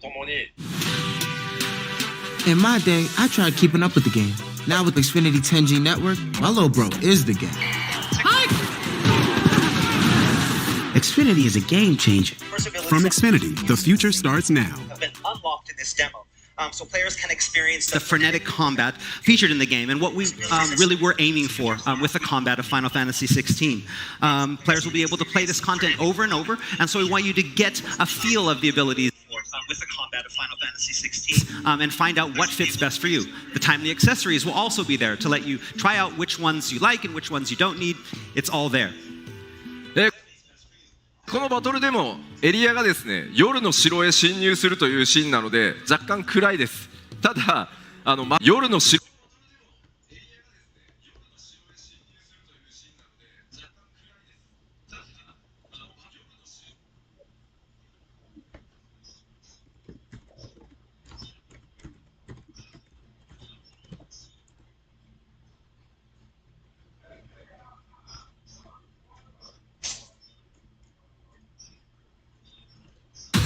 ともに In my day, I tried keeping up with the game. Now with Xfinity 10G network, my little bro is the game. Xfinity is a game changer. From Xfinity, the future starts now. Have been unlocked in this demo. So players can experience the frenetic combat featured in the game, and what we really were aiming for with the combat of Final Fantasy XVI. Players will be able to play this content over and over, and so we want you to get a feel of the abilities with the combat of Final Fantasy XVI and find out what fits best for you. The timely accessories will also be there to let you try out which ones you like and which ones you don't need. It's all there. このバトルでもエリアがですね夜の城へ侵入するというシーンなので若干暗いです。ただ夜の城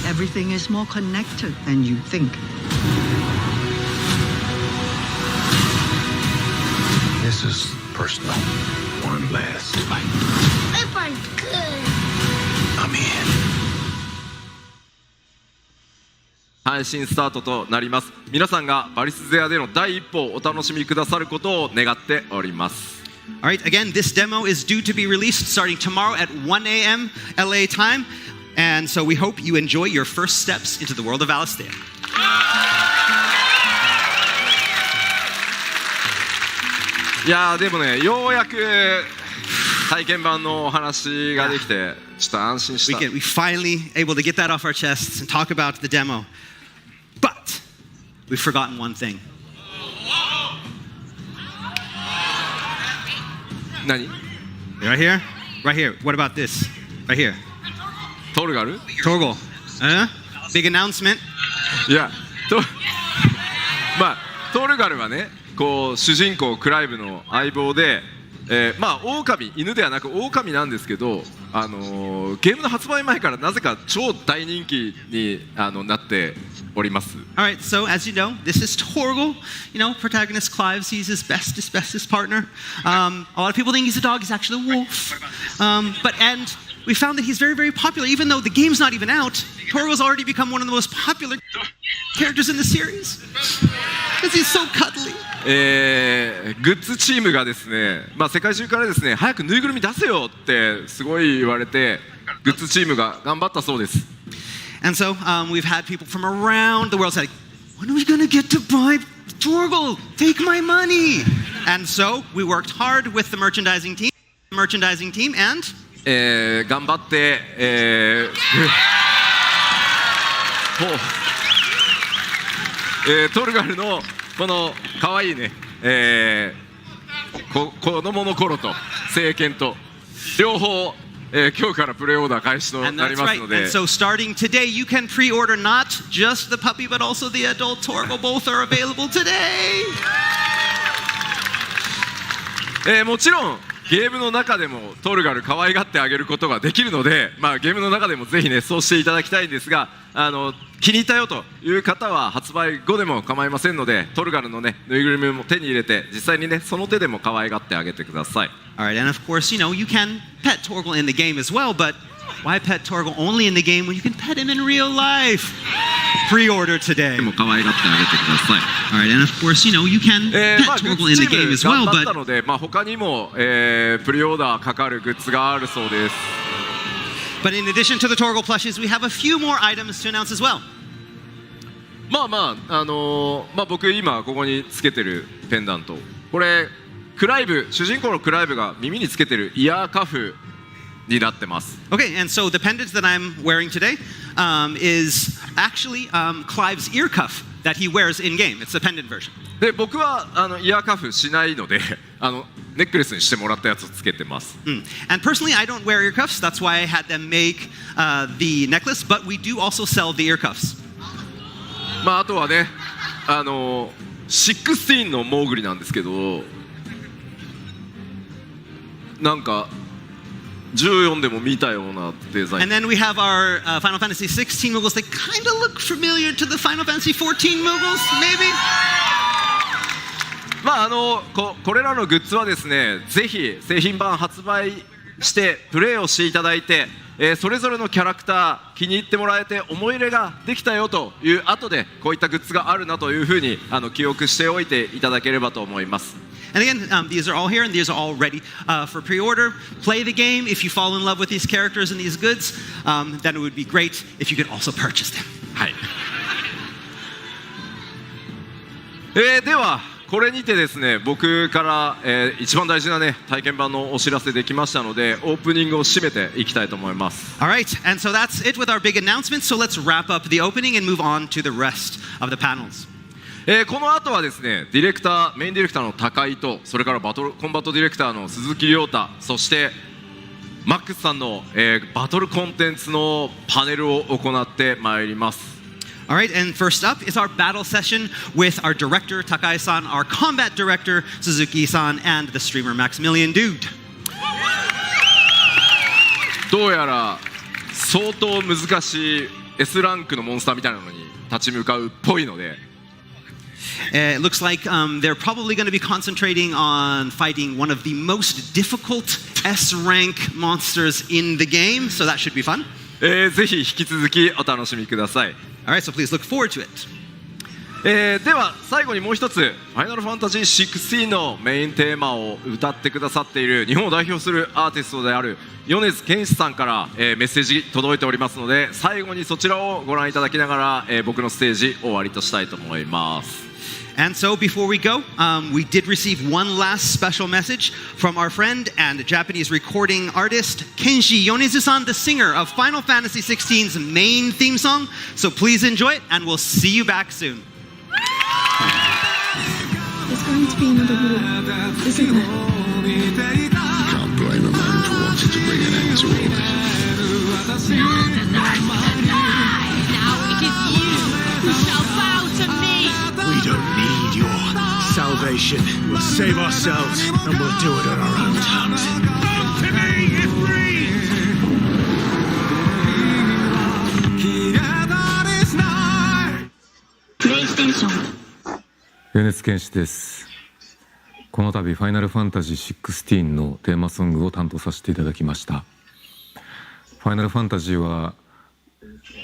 Everything is more connected than you think. This is personal. One last fight. If I'm good. I'm in. 配信スタートとなります。皆さんがバリスゼアでの第一歩をお楽しみくださることを願っております。 All right, again, this demo is due to be released starting tomorrow at 1 a.m. LA time. And so we hope you enjoy your first steps into the world of Valisthea. いやーでもねようやく体験版のお話ができてちょっと安心した。We finally able to get that off our chests and talk about the demo. But we've forgotten one thing. 何? Right here? Right here. What about this? Right here. トルガル? Torgal. Big announcement. いや、まあトルガルはね、こう主人公クライブの相棒で、まあ狼、犬ではなく狼なんですけど、ゲームの発売前からなぜか超大人気になっております。All right, so as you know, this is Torgal. You know, protagonist Clives. He's his bestest partner. A lot of people think he's a dog. He's actually a wolf. And we found that he's very popular, even though the game's not even out. Torgal's already become one of the most popular characters in the series because he's so cuddly. グッズチームがですね、まあ世界中からですね、早くぬいぐるみ出せよってすごい言われて、グッズチームが頑張ったそうです。And so we've had people from around the world say, "When are we going to get to buy Torgal? Take my money!" And so we worked hard with the merchandising team, and 頑張って、トルガルのこの可愛いね、子供の頃と成犬と両方、今日からプレオーダー開始となりますので。And so starting today, you can pre-order not just the puppy but also the adult Torgal. Both are available today. もちろんゲームの中でもトルガル可愛がってあげることができるので、まあ、ゲームの中でもぜひねそうしていただきたいんですが、気に入ったよという方は発売後でも構いませんので、トルガルのねぬいぐるみも手に入れて実際にねその手でも可愛がってあげてください。All right, and of course, you know, you can pet Torgal in the game as well, but why pet Torgal only in the game when you can pet him in real life? Pre-order today. でも可愛がってあげてください。All right, and of course, you know, you can pet Torgal in the game as well, 頑張ったので、まあ他にも、プレオーダーかかるグッズがあるそうです。But in addition to the Torgal plushies, we have a few more items to announce as well. まあ僕今ここにつけてるペンダント、これクライブ、主人公のクライブが耳につけてるイヤーカフになってます。Okay, and so the pendant that I'm wearing today is actually Clive's ear cuff that he wears in game. It's the pendant version. で僕はイヤーカフしないのでネックレスにしてもらったやつをつけてます。And personally, I don't wear ear cuffs. That's why I had them make the necklace. But we do also sell the ear cuffs. まああとはね16のモーグリなんですけど、なんか14でも見たようなデザイン And then we have our Final Fantasy 16 Moogles. They kind of look familiar to the Final Fantasy 14 Moogles, maybe? まあこれらのグッズはですねぜひ製品版発売してプレイをしていただいて、それぞれのキャラクター気に入ってもらえて思い入れができたよという後でこういったグッズがあるなというふうに記憶しておいていただければと思います。 And again, these are all here and these are all ready for pre-order. Play the game. If you fall in love with these characters and these goods, then it would be great if you could also purchase them. はい。ではこれにてですね僕から、一番大事なね体験版のお知らせできましたのでオープニングを締めていきたいと思います。 All right, and so that's it with our big announcements. So let's wrap up the opening and move on to the rest of the panels. この後はですねメインディレクターの高井とそれからコンバットディレクターの鈴木亮太そしてマックスさんの、バトルコンテンツのパネルを行ってまいります。 All right, and first up is our battle session with our director Takai-san, our combat director Suzuki-san, and the streamer Maximilian Dude. どうやら相当難しい S ランクのモンスターみたいなのに立ち向かうっぽいので It looks like they're probably going to be concentrating on fighting one of the most difficult S rank monsters in the game, so that should be fun. ぜひ引き続きお楽しみください。 All right, so please look forward to it. では最後にもう一つファイナルファンタジー16のメインテーマを歌ってくださっている日本を代表するアーティストである米津玄師さんから、メッセージ届いておりますので最後にそちらをご覧いただきながら、僕のステージ終わりとしたいと思います。 And so before we go, we did receive one last special message from our friend and Japanese recording artist Kenshi Yonezu-san, the singer of Final Fantasy XVI's main theme song. So please enjoy it and we'll see you back soon. There's going to be another war, isn't there? You can't blame a man for wanting to bring an end to all this. Now it is you who shall bow to me. We don't need your salvation. We'll save ourselves and we'll do it on our own terms. To me is free. PlayStation. 米津玄師です。この度ファイナルファンタジー16のテーマソングを担当させていただきました。ファイナルファンタジーは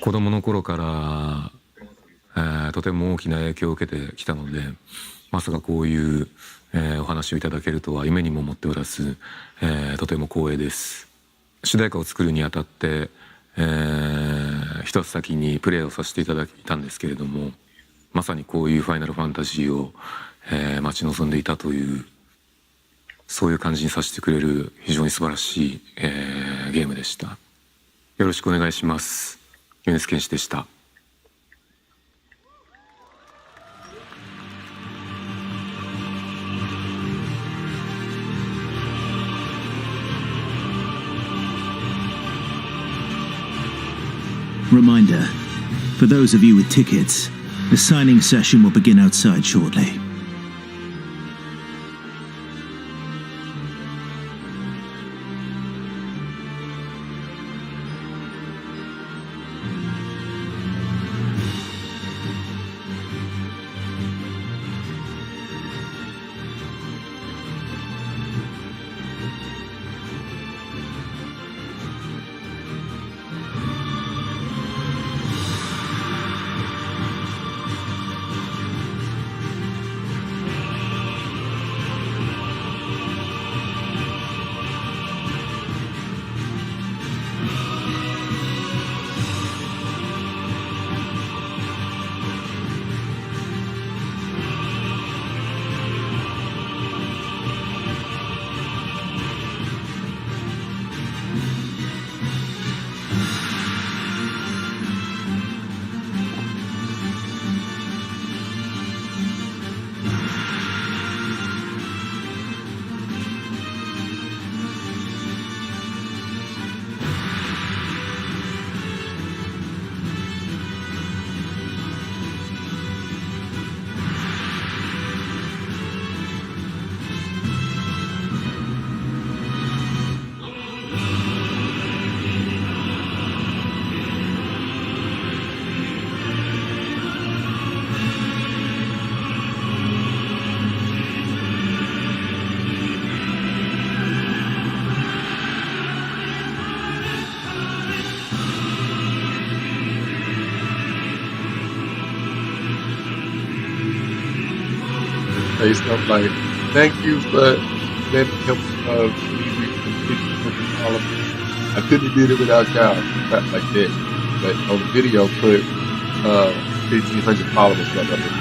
子供の頃からとても大きな影響を受けてきたのでまさかこういう、お話をいただけるとは夢にも思っておらず、とても光栄です。主題歌を作るにあたって、一つ先にプレイをさせていただいたんですけれどもまさにこういうファイナルファンタジーを、待ち望んでいたというそういう感じにさせてくれる非常に素晴らしい、ゲームでした。よろしくお願いします。米津玄師でした。Reminder, for those of you with tickets, the signing session will begin outside shortly. say stuff like, "Thank you for letting him I couldn't have did it without y'all," crap like that. But on the video, put 1,500 followers right up there.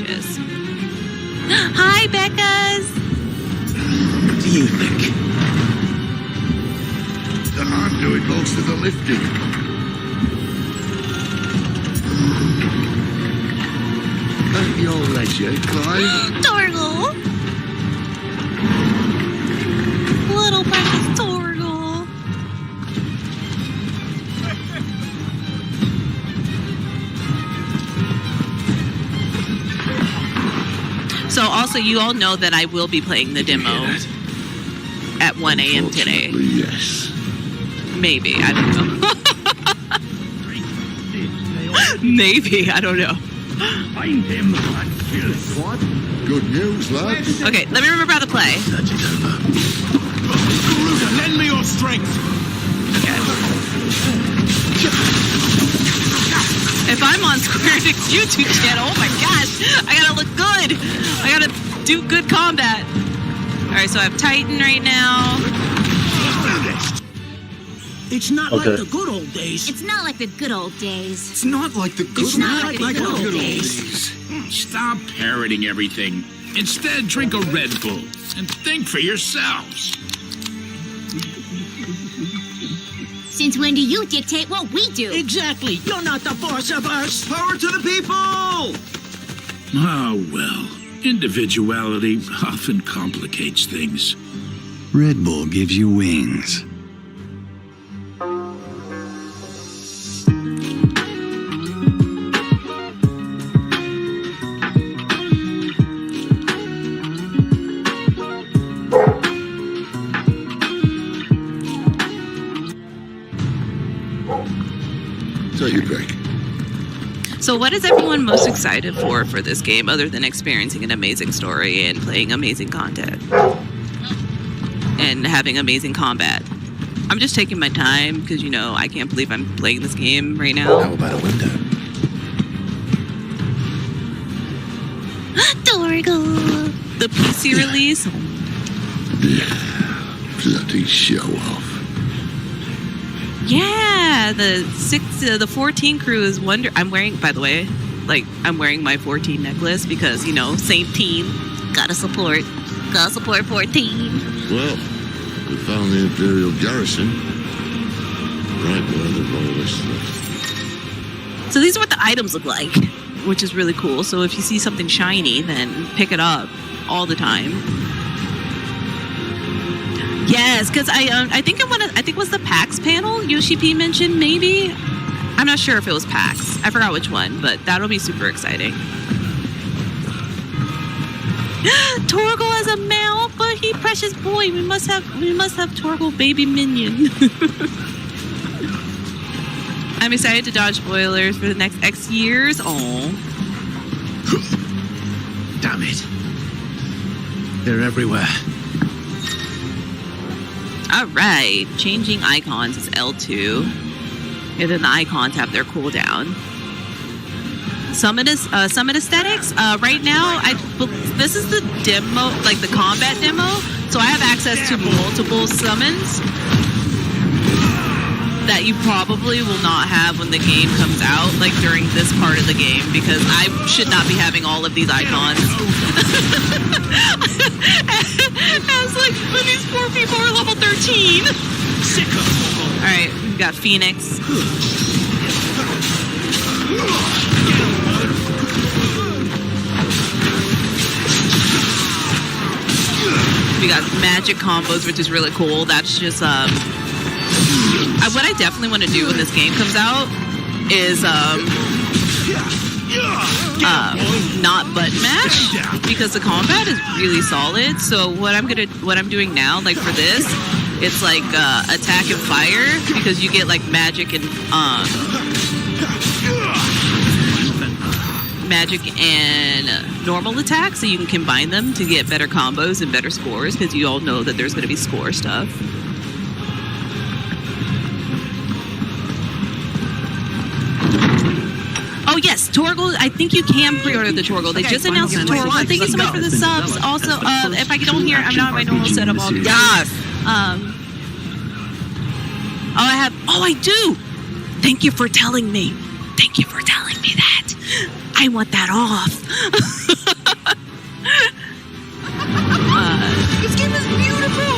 delicious. Hi, Becca's. What do you think? I'm doing most of the lifting. At your leisure, Clive. Torgal. Little precious Torgal. So also, you all know that I will be playing the demo at 1 a.m. today. Yes. Maybe, I don't know. Maybe, I don't know. Find him and kill him. What? Good news, lads. Okay, let me remember how to play. Nudge it over. Garuda, lend me your strength. If I'm on Square Enix YouTube channel, oh my gosh, I gotta look good. I gotta do good combat. Alright, so I have Titan right now. It's not Okay. like the good old days. It's not like the good old days. It's not like the good It's not like the good old days. Stop parroting everything. Instead, drink a Red Bull and think for yourselves. Since when do you dictate what we do? Exactly. You're not the boss of us. Power to the people. Oh, well. Individuality often complicates things. Red Bull gives you wings. Take your pick. So what is everyone most excited for this game other than experiencing an amazing story and playing amazing content? And having amazing combat. I'm just taking my time because, you know, I can't believe I'm playing this game right now. How about a window? Dorgle! The PC release? Bloody show off. Yeah, the 14 crew is I'm wearing, by the way, I'm wearing my 14 necklace because, you know, same team. Gotta support 14. Well, we found the Imperial garrison. Right where the royalists left. So these are what the items look like, which is really cool. So if you see something shiny, then pick it up all the time. Yes, because I think it was the PAX panel Yoshi P mentioned, maybe. I'm not sure if it was PAX. I forgot which one, but that'll be super exciting. Torgal has a mount, but he precious boy. We must have Torgal baby minion. I'm excited to dodge spoilers for the next X years. Oh, Damn it. They're everywhere. all right. Changing icons is L2, and then the icons have their cooldown. Summon aesthetics. Right now, this is the demo, like the combat demo. So I have access to multiple summons that you probably will not have when the game comes out, like during this part of the game, because I should not be having all of these icons. As like, when these poor people are level 13. All right, we've got Phoenix. We got magic combos, which is really cool. That's just what I definitely want to do when this game comes out is not button mash, because the combat is really solid. So what I'm doing now, like for this, it's like attack and fire, because you get like magic and normal attacks, so you can combine them to get better combos and better scores, because you all know that there's going to be score stuff. Oh yes, Torgal. I think you can pre-order the Torgal. They just announced the Torgal. Thank you so much for the subs. Also, if I don't hear, I'm not in my normal setup. Yes. I do. Thank you for telling me. Thank you for telling me that. I want that off. This game is beautiful.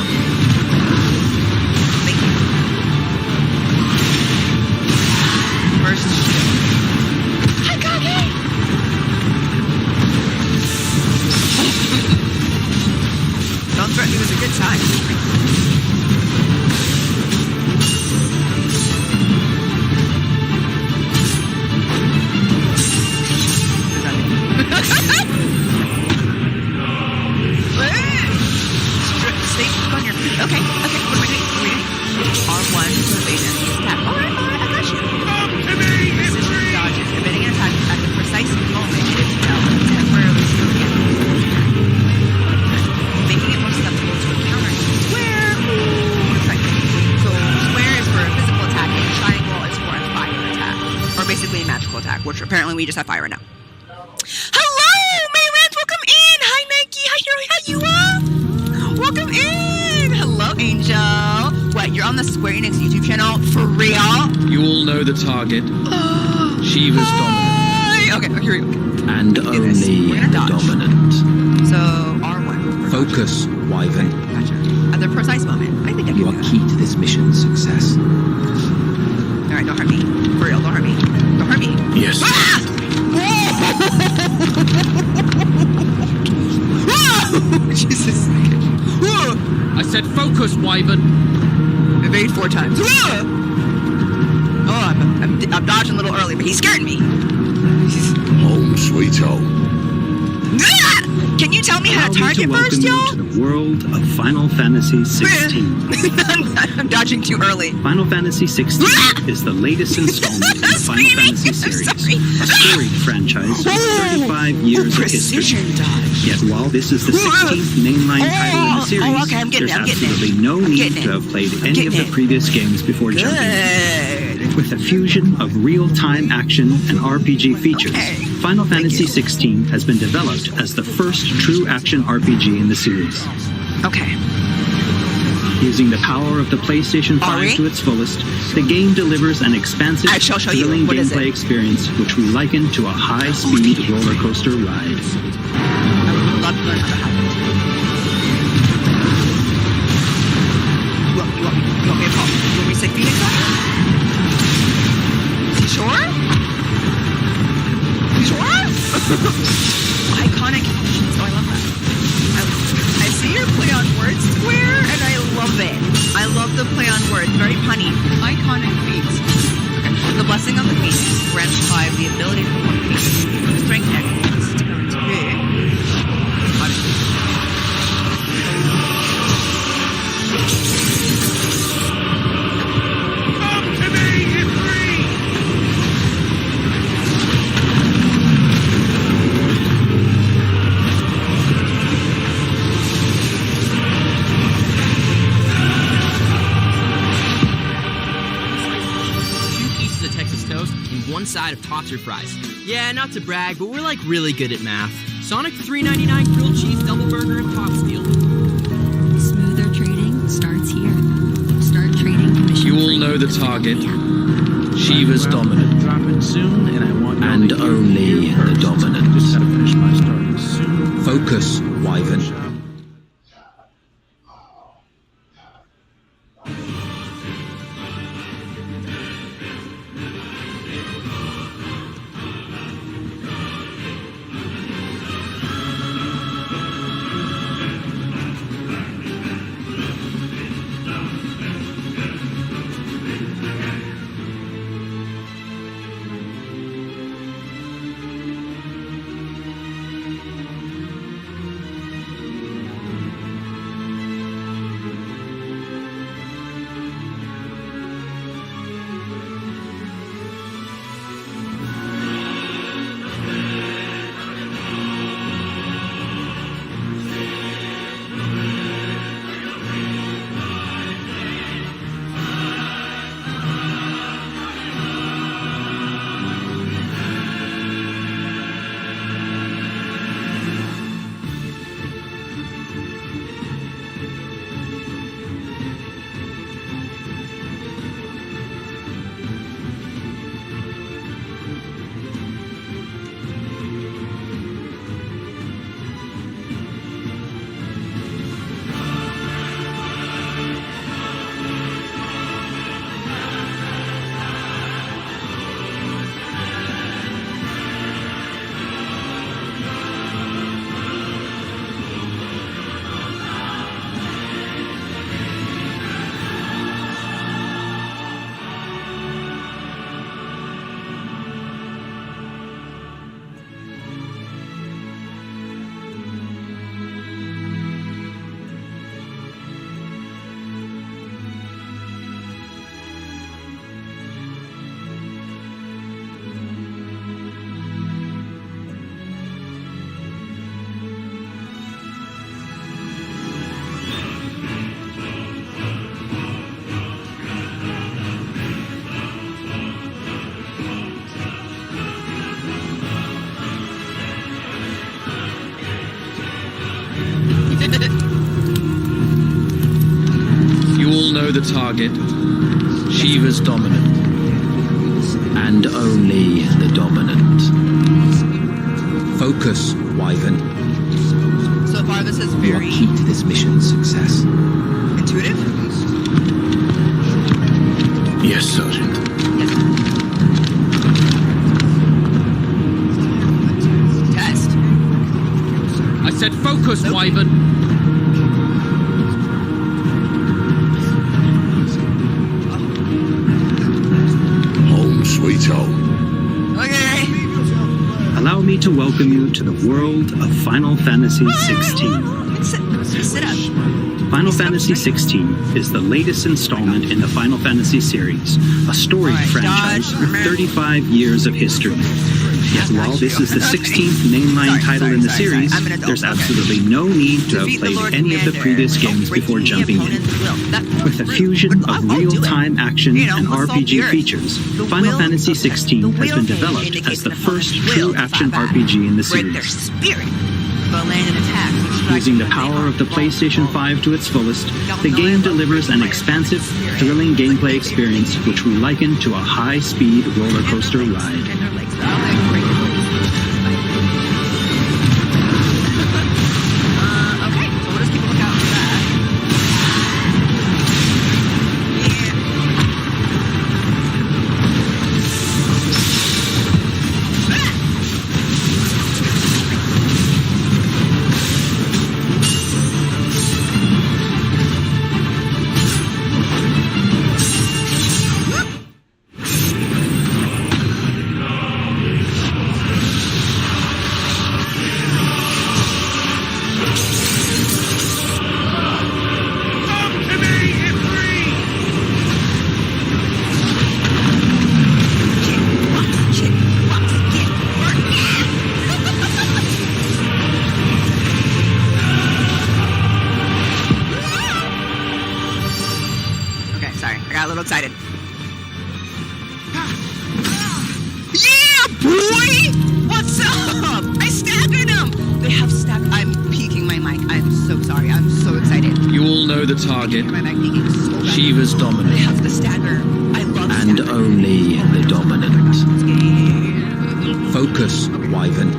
Thank you. First shield. Hikage! Don't threaten me with a good time. Okay, what am I doing? R1 to evade enemy attack. Alright, I got you. Precision dodges, evading an attack at the precise moment it is now temporarily slow the enemy. Making it more susceptible to a counter. Square! Ooh, exciting. So square is for a physical attack and triangle is for a fire attack. Or basically a magical attack, which apparently we just have fire now. Hello! Mayrand, welcome in! Hi Nike, hi Hiro, how you are? Welcome in! Hello, Angel. What, you're on the Square Enix YouTube channel? For real? You all know the target. Shiva's dominant. Okay, here we go. And only the dominant. So, R1. Focus, Wyvern. Gotcha. At the precise moment. I think I can You are key to this mission's success. Alright, don't hurt me. For real, don't hurt me. Don't hurt me. Yes. Ah! Jesus. I said focus, Wyvern. Evade 4 times. Oh, I'm dodging a little early, but he scared me. Home sweet home. Can you tell me how to Allow me target welcome first, you y'all? to the world of Final Fantasy 16. I'm dodging too early. Final Fantasy 16 is the latest installment in the Final Fantasy series, a storied franchise with 35 years of history. Yet while this is the 16th mainline title in the series, there's absolutely no need to have played any of the previous games before jumping in. With a fusion of real-time action and RPG features, Final Fantasy 16 has been developed as the first true action RPG in the series. Okay. Using the power of the PlayStation 5 to its fullest, the game delivers an expansive, thrilling gameplay experience which we liken to a high-speed roller coaster ride. I would love to learn how to hack it. You want me to call? You want me to say Phoenix on it? Sure? Sure? Iconic. Oh, I love that. I see your play on words, Square, and I love it. I love the play on words. Very punny. Iconic feats. Okay. The Blessing of the Phoenix grants Clive the ability to perform feats. Strength exploits. Turn to big. One side of tops or fries. Yeah, not to brag, but we're like really good at math. Sonic $3.99 grilled cheese double burger and pop steal. Smoother trading starts here. Start trading commission. You all know the target. Shiva's dominant. Dropping soon, and I want and only the dominant. Just gotta finish my starting soon. Focus, Wyvern. the target. Shiva's dominant. And only the dominant. Focus, Wyvern. So far, this is You are very key to this mission's success. intuitive. Yes, Sergeant. Test. I said focus, Wyvern. Home sweet home. Okay. Allow me to welcome you to the world of Final Fantasy XVI. Sit up. Final Fantasy XVI is the latest installment in the Final Fantasy series, a storied franchise with 35 years of history. Yet while this is the 16th mainline title in the series, there's absolutely no need to have played any of the previous games before jumping in. With a fusion of real-time action and RPG features, Final Fantasy XVI has been developed as the first true action RPG in the series. Using the power of the PlayStation 5 to its fullest, the game delivers an expansive, thrilling gameplay experience which we liken to a high-speed roller coaster ride. Excited. Yeah, boy! What's up? I staggered him! They have staggered. I'm peeking my mic. I'm so sorry. I'm so excited. You all know the target. My mic peeking so bad. Shiva's dominant. They have the stagger. I love And stagger. only the dominant. Focus, Wyvern.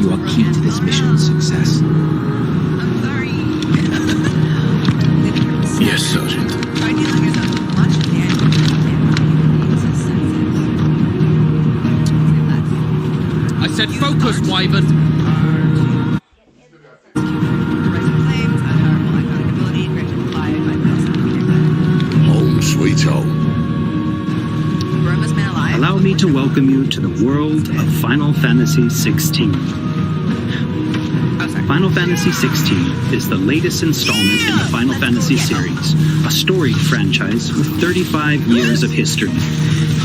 You are key to this mission's success. I'm sorry. Yes, Sergeant. Try dealing with as much damage. I said focus, Wyvern. Home sweet home. Allow me to welcome you to the world of Final Fantasy XVI. Final Fantasy XVI is the latest installment in the Final Fantasy series, a storied franchise with 35 years of history.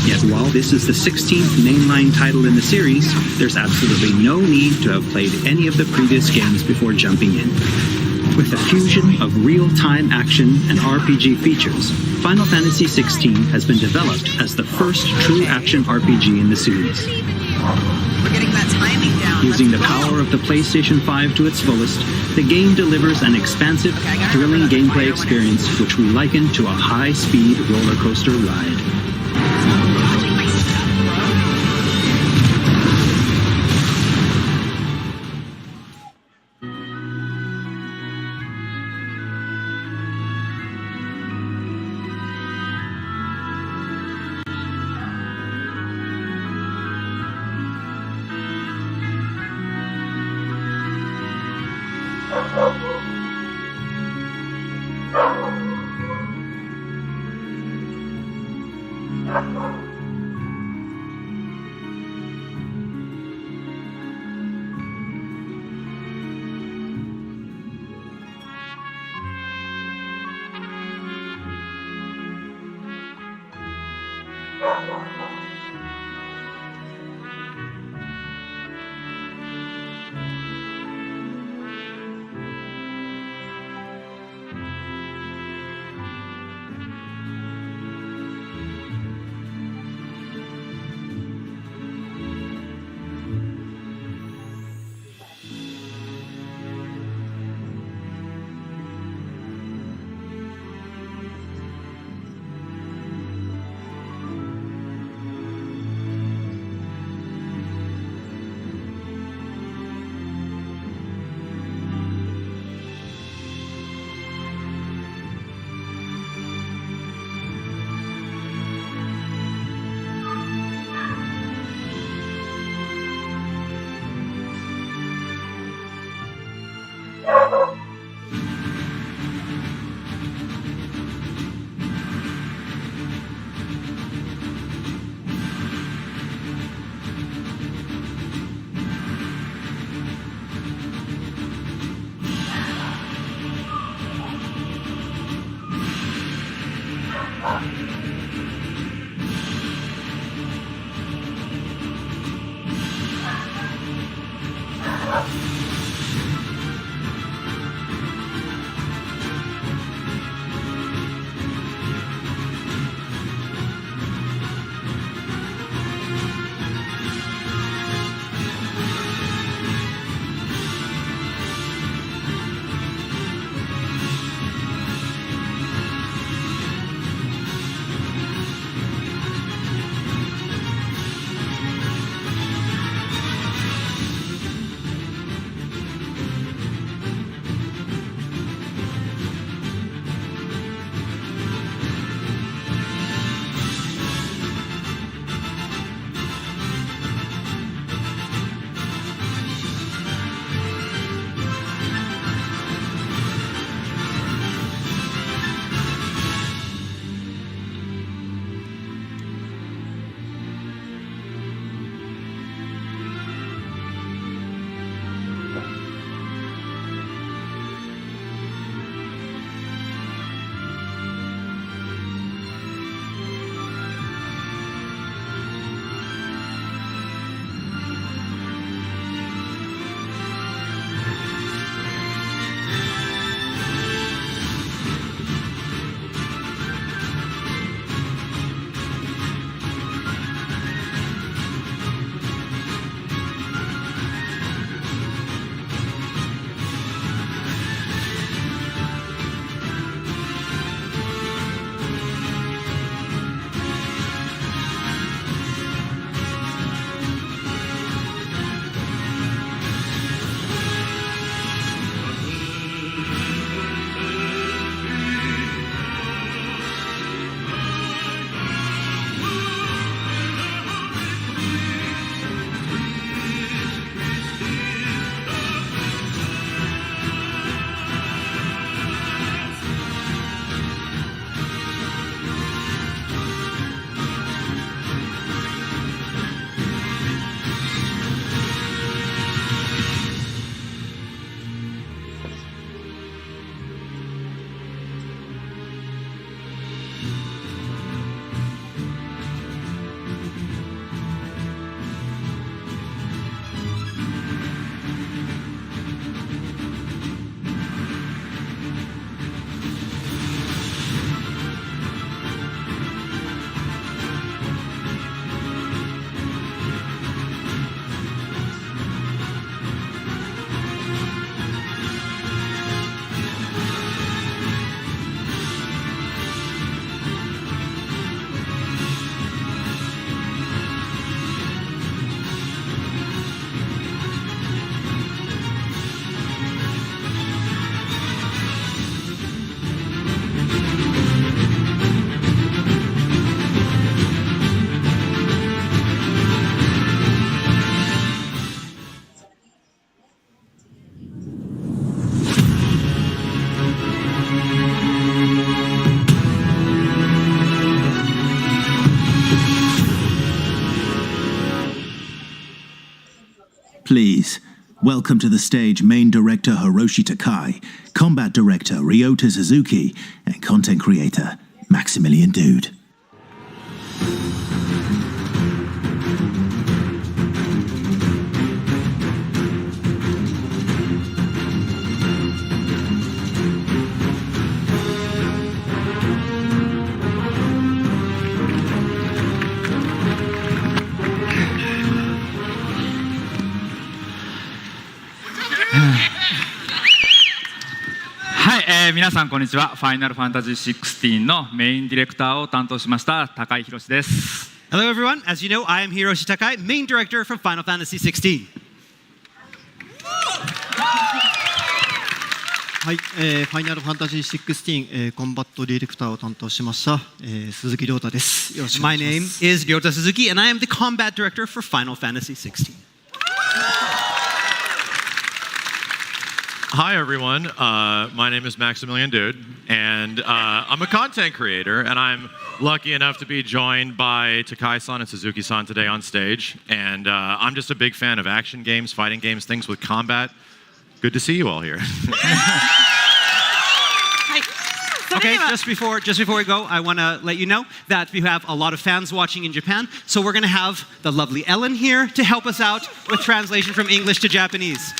Yet while this is the 16th mainline title in the series, there's absolutely no need to have played any of the previous games before jumping in. With a fusion of real-time action and RPG features, Final Fantasy XVI has been developed as the first true action RPG in the series. We're getting that timing down. Using the power of the PlayStation 5 to its fullest, the game delivers an expansive, thrilling gameplay experience which we liken to a high-speed roller coaster ride. Please, welcome to the stage main director Hiroshi Takai, combat director Ryota Suzuki, and content creator Maximilian Dude.はい、皆さんこんにちは。ファイナルファンタジー16のメインディレクターを担当しました高井宏です。Hello everyone. As you know, I am Hiroshi Takai, main director from Final Fantasy 16. はい、ファイナルファンタジー16、コンバットディレクターを担当しました、鈴木亮太です。よろしくお願いします。 My name is Ryota Suzuki, and I am the combat director for Final Fantasy 16. Hi, everyone. My name is Maximilian Dude, and I'm a content creator, and I'm lucky enough to be joined by Takai-san and Suzuki-san today on stage. And I'm just a big fan of action games, fighting games, things with combat. Good to see you all here. Okay, just before we go, I want to let you know that we have a lot of fans watching in Japan, so we're going to have the lovely Ellen here to help us out with translation from English to Japanese.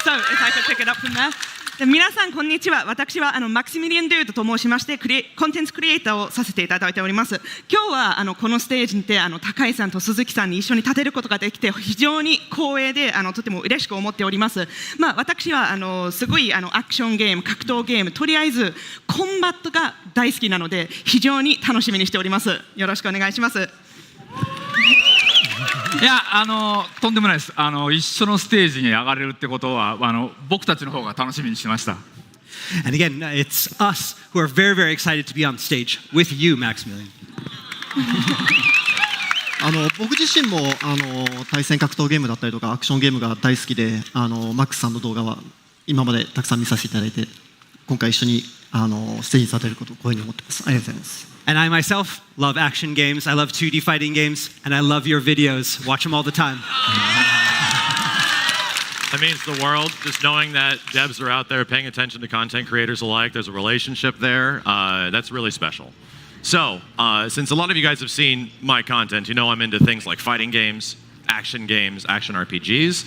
So, if I could pick it up from there. 皆さんこんにちは。私はマクシミリアン・デュードと申しましてコンテンツクリエイターをさせていただいております。今日はこのステージにて高井さんと鈴木さんに一緒に立てることができて非常に光栄でとても嬉しく思っております。私はすごいアクションゲーム、格闘ゲーム、とりあえずコンバットが大好きなので非常に楽しみにしております。よろしくお願いします。いやとんでもないです。一緒のステージに上がれるってことは僕たちの方が楽しみにしてました。And again, it's us who are very, very excited to be on stage with you, Maximilian. 僕自身も対戦格闘ゲームだったりとかアクションゲームが大好きでマックスさんの動画は今までたくさん見させていただいて今回一緒にステージに立てることを光栄に思ってます。ありがとうございます。And I myself love action games. I love 2D fighting games, and I love your videos. Watch them all the time. That means the world, just knowing that devs are out there paying attention to content creators alike. There's a relationship there. That's really special. So, since a lot of you guys have seen my content, you know I'm into things like fighting games, action RPGs,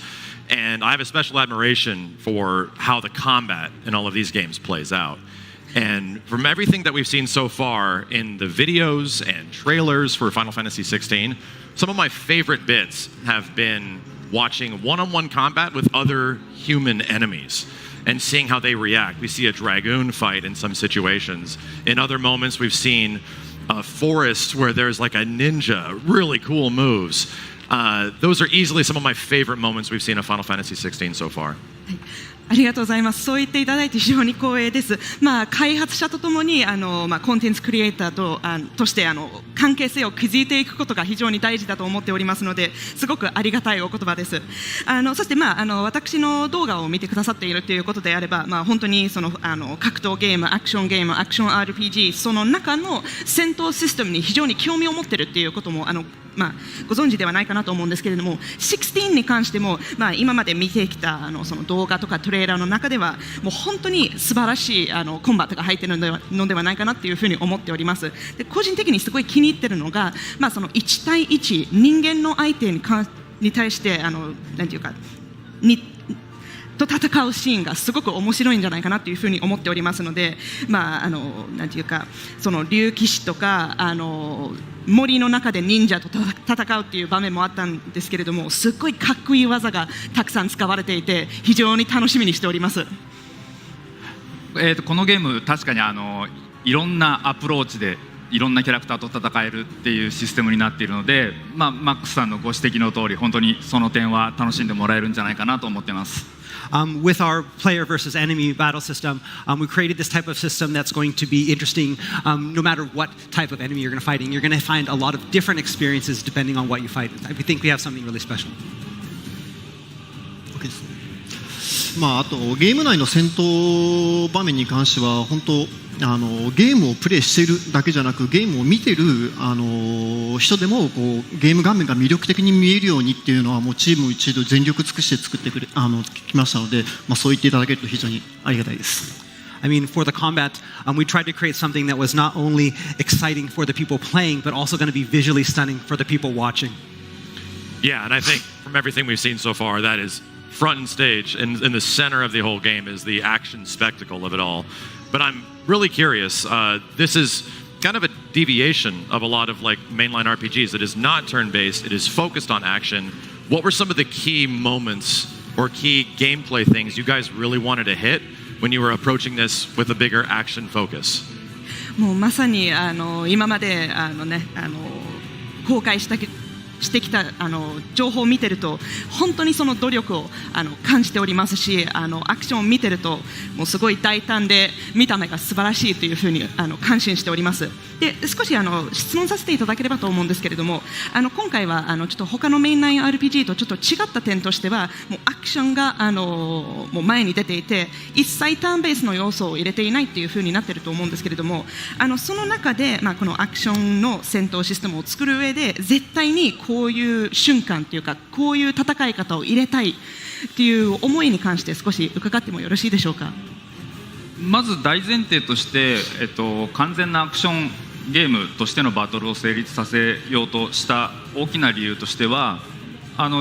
and I have a special admiration for how the combat in all of these games plays out. And from everything that we've seen so far in the videos and trailers for Final Fantasy 16, some of my favorite bits have been watching one-on-one combat with other human enemies and seeing how they react. We see a dragoon fight in some situations. In other moments, we've seen a forest where there's like a ninja, really cool moves. Those are easily some of my favorite moments we've seen of Final Fantasy 16 so far. ありがとうございます。そう言っていただいて非常に光栄です。開発者とともにコンテンツクリエイターとして関係性を築いていくことが非常に大事だと思っておりますのですごくありがたいお言葉です。そして私の動画を見てくださっているということであれば、本当にその格闘ゲーム、アクションゲーム、アクション RPG その中の戦闘システムに非常に興味を持っているっていうこともご存知ではないかなと思うんですけれども、16に関しても今まで見てきたその動画とかトレーラーの中ではもう本当に素晴らしいコンバットが入っているのではないかなというふうに思っております。で個人的にすごい気に入っているのが、その1対1人間の相手に対してなんていうかと戦うシーンがすごく面白いんじゃないかなというふうに思っておりますので、なんていうかその竜騎士とか森の中で忍者と戦うっていう場面もあったんですけれども、すっごいかっこいい技がたくさん使われていて非常に楽しみにしております。このゲーム確かにいろんなアプローチでいろんなキャラクターと戦えるっていうシステムになっているので、マックスさんのご指摘の通り本当にその点は楽しんでもらえるんじゃないかなと思っています。With our player versus enemy battle system, we created this type of system that's going to be interesting no matter what type of enemy you're going to fight. You're going to find a lot of different experiences depending on what you fight. We think we have something really special. Okay. あとゲーム内の戦闘場面に関しては本当ゲームをプレイしているだけじゃなくゲームを見ている人でもこうゲーム画面が魅力的に見えるようにっていうのはもうチーム一同全力尽くして作ってきましたので、そう言っていただけると非常にありがたいです。I mean, for the combat, we tried to create something that was not only exciting for the people playing, but also going to be visually stunning for the people watching. Yeah, and I think from everything we've seen so far, that is front and stage, and in the center of the whole game is the action spectacle of it all. But I'm really curious. This is kind of a deviation of a lot of like mainline RPGs. It is not turn-based. It is focused on action. What were some of the key moments or key gameplay things you guys really wanted to hit when you were approaching this with a bigger action focus? もうまさに今まで公開してきた情報を見てると本当にその努力を感じておりますし、アクションを見てるともうすごい大胆で見た目が素晴らしいというふうに感心しております。で少し質問させていただければと思うんですけれども、今回はちょっと他のメインライン RPG とちょっと違った点としてはもうアクションがもう前に出ていて一切ターンベースの要素を入れていないっていうふうになっていると思うんですけれども、その中で、このアクションの戦闘システムを作る上で絶対にこういう瞬間というかこういう戦い方を入れたいっていう思いに関して少し伺ってもよろしいでしょうか。まず大前提として、完全なアクションゲームとしてのバトルを成立させようとした大きな理由としては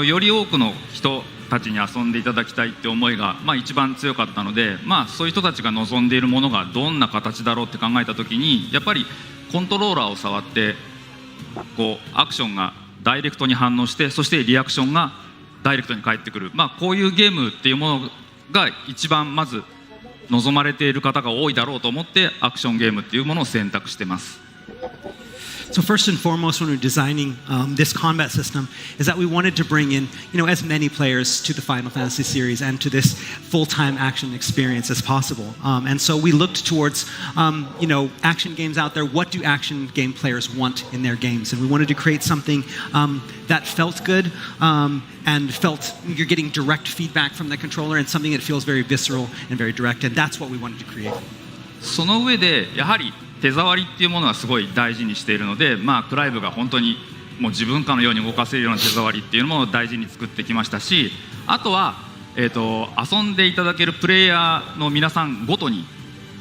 より多くの人たちに遊んでいただきたいって思いが、一番強かったので、そういう人たちが望んでいるものがどんな形だろうって考えた時にやっぱりコントローラーを触ってこうアクションがダイレクトに反応してそしてリアクションがダイレクトに返ってくる、こういうゲームっていうものが一番まず望まれている方が多いだろうと思ってアクションゲームっていうものを選択してます。So first and foremost, when we're designing this combat system, is that we wanted to bring in, as many players to the Final Fantasy series and to this full-time action experience as possible. And so we looked towards, action games out there. What do action game players want in their games? And we wanted to create something that felt good and felt you're getting direct feedback from the controller and something that feels very visceral and very direct. And that's what we wanted to create. その上でやはり手触りっていうものはすごい大事にしているので、クライブが本当にもう自分かのように動かせるような手触りっていうのも大事に作ってきましたし、あとは、遊んでいただけるプレイヤーの皆さんごとに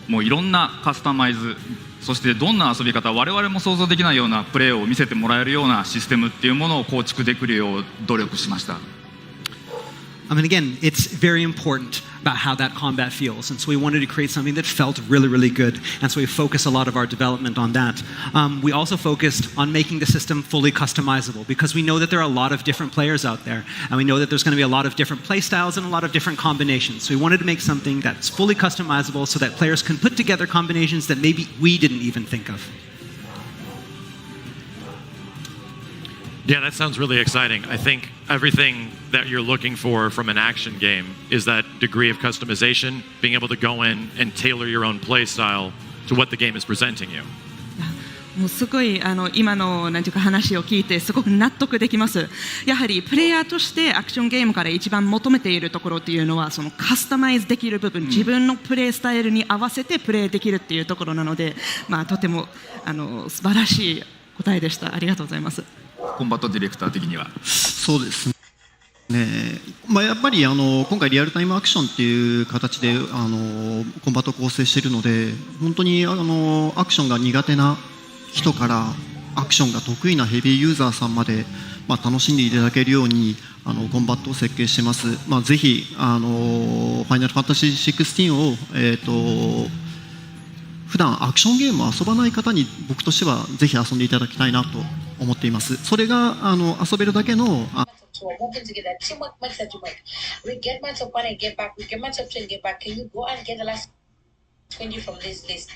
もういろんなカスタマイズ、そしてどんな遊び方、我々も想像できないようなプレーを見せてもらえるようなシステムっていうものを構築できるよう努力しました。I mean, again, it's very important about how that combat feels. And so we wanted to create something that felt really, really good. And so we focused a lot of our development on that. We also focused on making the system fully customizable because we know that there are a lot of different players out there. And we know that there's going to be a lot of different play styles and a lot of different combinations. So we wanted to make something that's fully customizable so that players can put together combinations that maybe we didn't even think of. Yeah, that sounds really exciting. I think everything that you're looking for from an action game is that degree of customization, being able to go in and tailor your own play style to what the game is presenting you. もうすごい今のなんていうか話を聞いてすごく納得できます。やはりプレイヤーとしてアクションゲームから一番求めているところっていうのはそのカスタマイズできる部分、自分のプレイスタイルに合わせてプレイできるっていうところなので、とても素晴らしい答えでした。ありがとうございます。コンバットディレクター的にはそうですね、やっぱり今回リアルタイムアクションっていう形でコンバットを構成しているので本当にアクションが苦手な人からアクションが得意なヘビーユーザーさんまで、楽しんでいただけるようにコンバットを設計してます。ぜひファイナルファンタジー16を、普段アクションゲームを遊ばない方に僕としてはぜひ遊んでいただきたいなと思っています。それが遊べるだけのworking together. Teamwork makes the dream work. We get much up and get back. We get much up and get back. Can you go and get the last 20 from this list?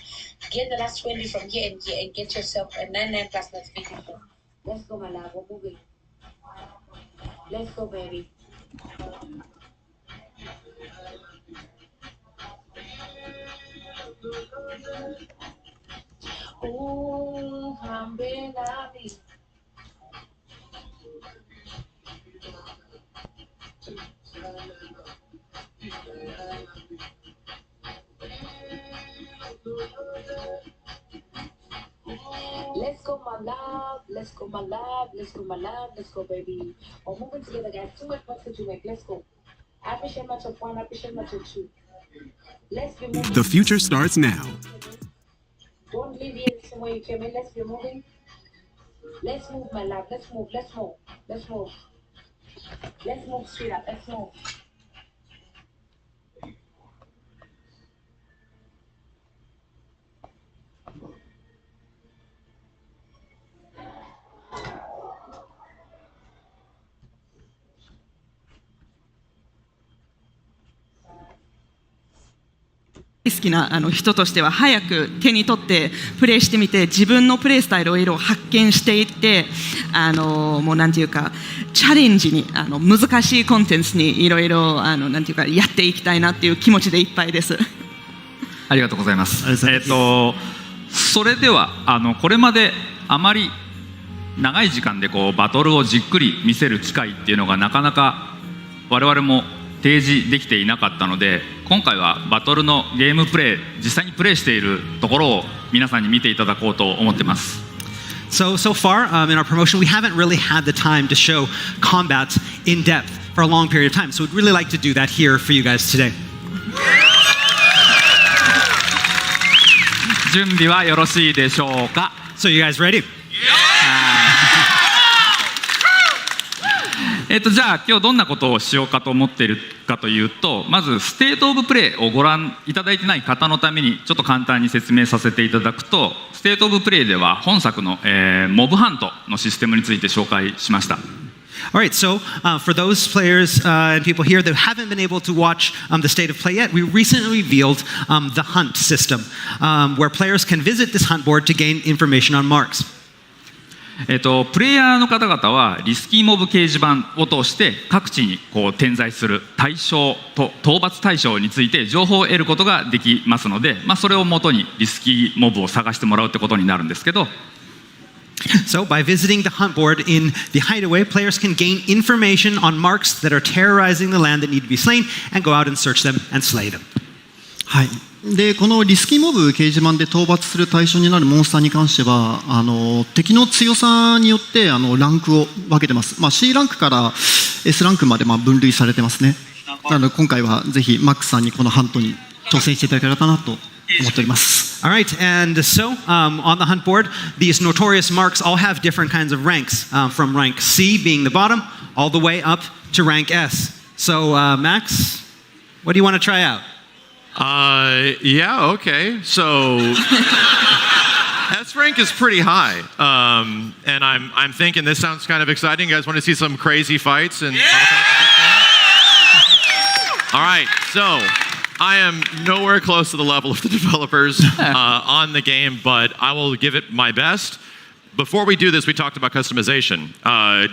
Get the last 20 from here and get yourself a 99 plus notification. Let's go, my love. We're moving. Let's go, baby. Oh, I'm being happy. Let's go, my love. Let's go, my love. Let's go, my love. Let's go, baby. We're moving together, guys. Too much work to make. Let's go. I appreciate much of one. I appreciate much of two. Let's be moving. The future starts now. Don't leave here the same way you came in. Let's be moving. Let's move, my love. Let's move. Let's move. Let's move. Let's move, sweetheart. Let's move.好きな人としては早く手に取ってプレイしてみて自分のプレイスタイルをいろいろ発見していってもうなんていうかチャレンジに難しいコンテンツにいろいろなんていうかやっていきたいなっていう気持ちでいっぱいです。ありがとうございます。それではこれまであまり長い時間でこうバトルをじっくり見せる機会っていうのがなかなか我々も提示できていなかったので、今回はバトルのゲームプレイ実際にプレイしているところを皆さんに見ていただこうと思ってます。So far in our promotion, we haven't really had the time to show combat in depth for a long period of time. So we'd really like to do that here for you guys today. 準備はよろしいでしょうか。 So you guys ready? じゃあ今日どんなことをしようかと思っているかというと、まずステートオブプレイをご覧いただいてない方のためにちょっと簡単に説明させていただくと、ステートオブプレイでは本作の、モブハントのシステムについて紹介しました。All right, so for those players and people here that haven't been able to watch the state of play yet, we recently revealed the hunt system, where players can visit this hunt board to gain information on marks. プレイヤーの方々はリスキーモブ掲示板を通して各地にこう点在する対象と討伐対象について情報を得ることができますので、それをもとにリスキーモブを探してもらうってことになるんですけど、So by visiting the hunt board in the hideaway, players can gain information on marks that are terrorizing the land that need to be slain and go out and search them and slay them. はい。でこのリスキーモブ掲示板で討伐する対象になるモンスターに関しては敵の強さによってランクを分けてます、C ランクから S ランクまで分類されてますね。なので今回はぜひマックスさんにこのハントに挑戦していただければなと思っております。 All right, and so on the hunt board, these notorious marks all have different kinds of ranks, from rank C being the bottom all the way up to rank S. So Max, what do you want to try out? Yeah, okay. So S rank is pretty high, and I'm thinking this sounds kind of exciting. You guys want to see some crazy fights and all right. So I am nowhere close to the level of the developers on the game, but I will give it my best. Before we do this, we talked about customization.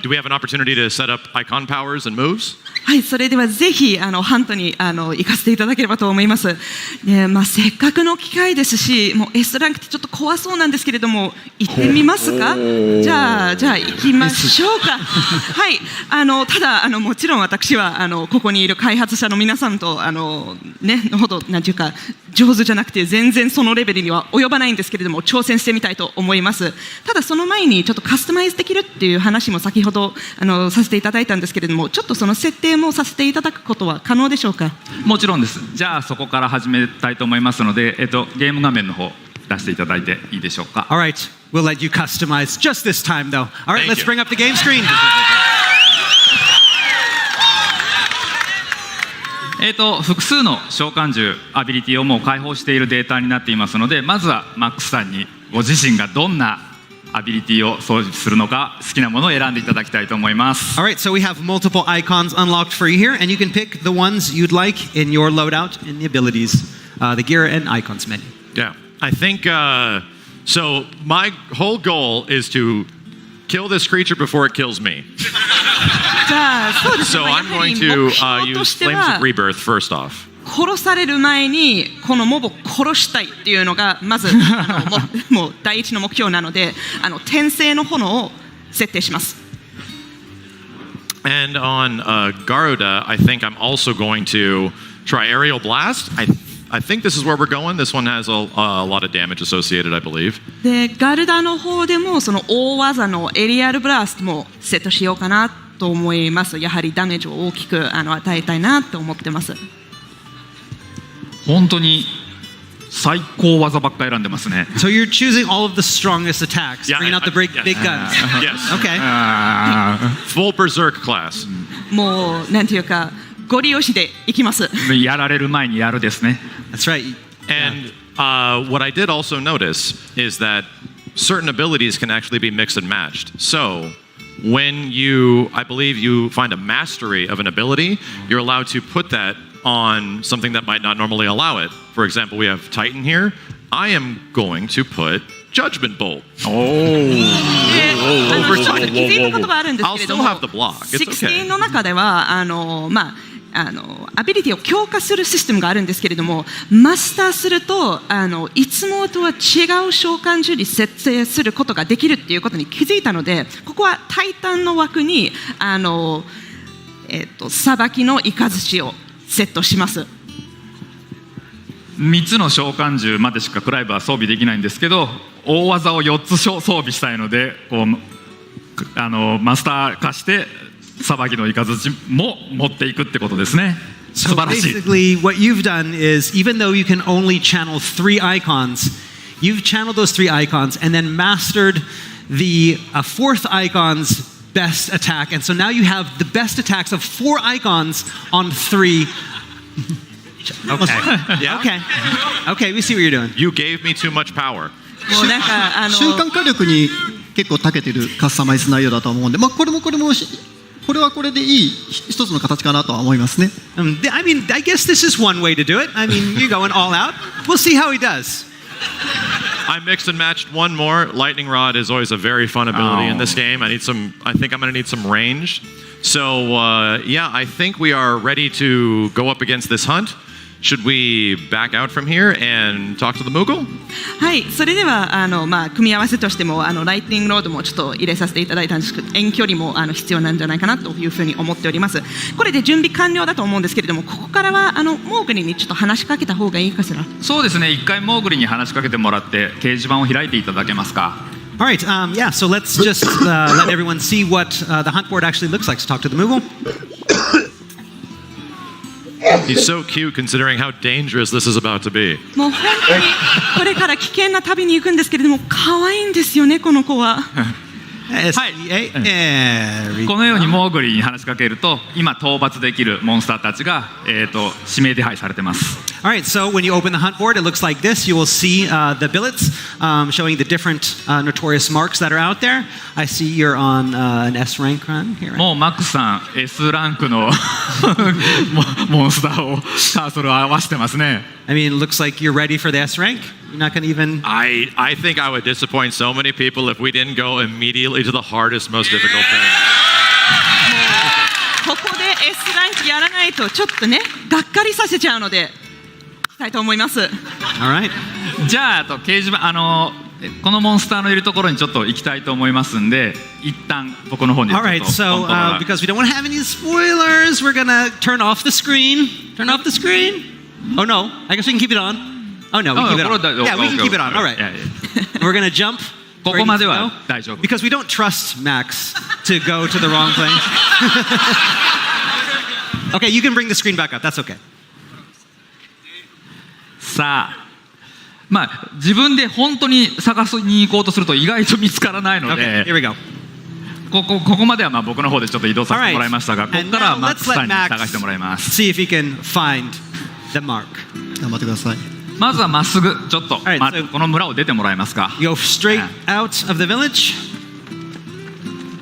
Do we have an opportunity to set up icon powers and moves? はい、それではぜひハントに行かせていただければと思います。せっかくの機会ですし、もう S ランクってちょっと怖そうなんですけれども、行ってみますか？じゃあ行きましょうか。はい、ただもちろん私はここにいる開発者の皆さんとのほどなんていうか上手じゃなくて全然そのレベルには及ばないんですけれども、挑戦してみたいと思います。ただその前にちょっとカスタマイズできるっていう話も先ほどさせていただいたんですけれども、ちょっとその設定もさせていただくことは可能でしょうか？もちろんです。じゃあそこから始めたいと思いますので、ゲーム画面の方出していただいていいでしょうか？ All right, we'll let you customize just this time though. All right, let's bring up the game screen. 複数の召喚獣アビリティをもう開放しているデータになっていますので、まずはマックスさんにご自身がどんなアビリティを装備するのか好きなものを選んでいただきたいと思います。 All right, so we have multiple icons unlocked for you here, and you can pick the ones you'd like in your loadout in the abilities, the gear and icons menu. Yeah, I think so. My whole goal is to kill this creature before it kills me. じゃあそうですね。 So I'm going to use Flames of Rebirth first off. 殺される前にこのモブを殺したいっていうのがまずもう第一の目標なので、転生の炎を設定します。 And on Garuda, I think I'm also going to try Aerial Blast. I I think this is where we're going. This one has a lot of damage associated, I believe. でガルダの方でもその大技のエリアルブラストもセットしようかなと思います。やはりダメージを大きく与えたいなと思ってます。本当に最高技ばっかり選んでますね。 So you're choosing all of the strongest attacks, bringing out the big guns. Yes. Okay. Full berserk class. もうなんていうかゴリ押しでいきます。やられる前にやるですね。 That's right. And what I did also notice is that certain abilities can actually be mixed and matched. So when I believe you find a mastery of an ability, you're allowed to put that on something that might not normally allow it. For example, we have Titan here. I am going to put Judgment Bolt. Over ちょっと気づいたことがあるんです I'll けれど still も、 have the block. It's 16 okay. の中ではアビリティを強化するシステムがあるんですけれども、マスターするといつもとは違う召喚獣に設定することができるっていうことに気づいたので、ここはタイタンの枠にさばきのイカズチをセットします。3つの召喚獣までしかクライブは装備できないんですけど、大技を4つ装備したいので、こうマスター化してさばきのイカズチも持っていくってことですね。素 So 晴らしい。 basically, what you've done is, even though you can only channel 3 icons, you've channeled those 3 icons and then mastered the 4th icon's best attack. And so now you have the best attacks of 4 icons on 3. Okay. Yeah. Okay, we see what you're doing. You gave me too much power. もうなんか瞬間火力に結構長けてるカスタマイズ内容だと思うんで、まあ、これはこれでいい一つの形かなとは思いますね。I mean, I guess this is one way to do it. I mean, you're going all out. We'll see how he does. I mixed and matched one more. Lightning Rod is always a very fun ability in this game. I think I'm going to need some range. So, yeah, I think we are ready to go up against this hunt. Should we back out from here and talk to the Moogle? はい、それでは組み合わせとしてもライティングロードもちょっと入れさせていただいたんですけど、遠距離も必要なんじゃないかなというふうに思っております。これで準備完了だと思うんですけれども、ここからはモーグリにちょっと話しかけた方がいいかしら。そうですね、一回モーグリに話しかけてもらって掲示板を開いていただけますか。 All right, yeah, so let's just let everyone see what the hunt board actually looks like. So talk to the Moogle. He's so cute considering how dangerous this is about to be. もう本当にこれから危険な旅に行くんですけれども、可愛いんですよね、この子は。はい、このようにモーグリに話しかけると、今討伐できるモンスターたちが、指名手配されてます。 All right, so when you open the hunt board, it looks like this. You will see the billets showing the different notorious marks that are out there. I see you're on an S rank run here. もうマックスさん S ランクのモンスターをカーソルを合わせてますね。I mean, it looks like you're ready for the S rank. You're not going to even. I think I would disappoint so many people if we didn't go immediately to the hardest, most difficult thing. ここで S ランクやらないとちょっとね、がっかりさせちゃうので、したいと思います。All right. じゃあ掲示板このモンスターのいるところにちょっと行きたいと思いますんで、一旦僕の方に。All right, so because we don't want to have any spoilers, we're gonna turn off the screen. Turn off the screen. Oh no, I guess we can keep it on. Oh no, we can keep it on. Yeah, we can keep it on. All right. We're gonna jump. ここまでは大丈夫。Because we don't trust Max to go to the wrong thing. Okay, you can bring the screen back up. That's okay. さあ、まあ自分で本当に探しに行こうとすると意外と見つからないので。Okay, here we go. ここまではまあ僕の方でちょっと移動させてもらいましたが、ここからはマックスさんに探してもらいます。See if he can find the mark. 頑張ってください。まずはまっすぐちょっと、この村を出てもらえますか。 Go straight out of the village.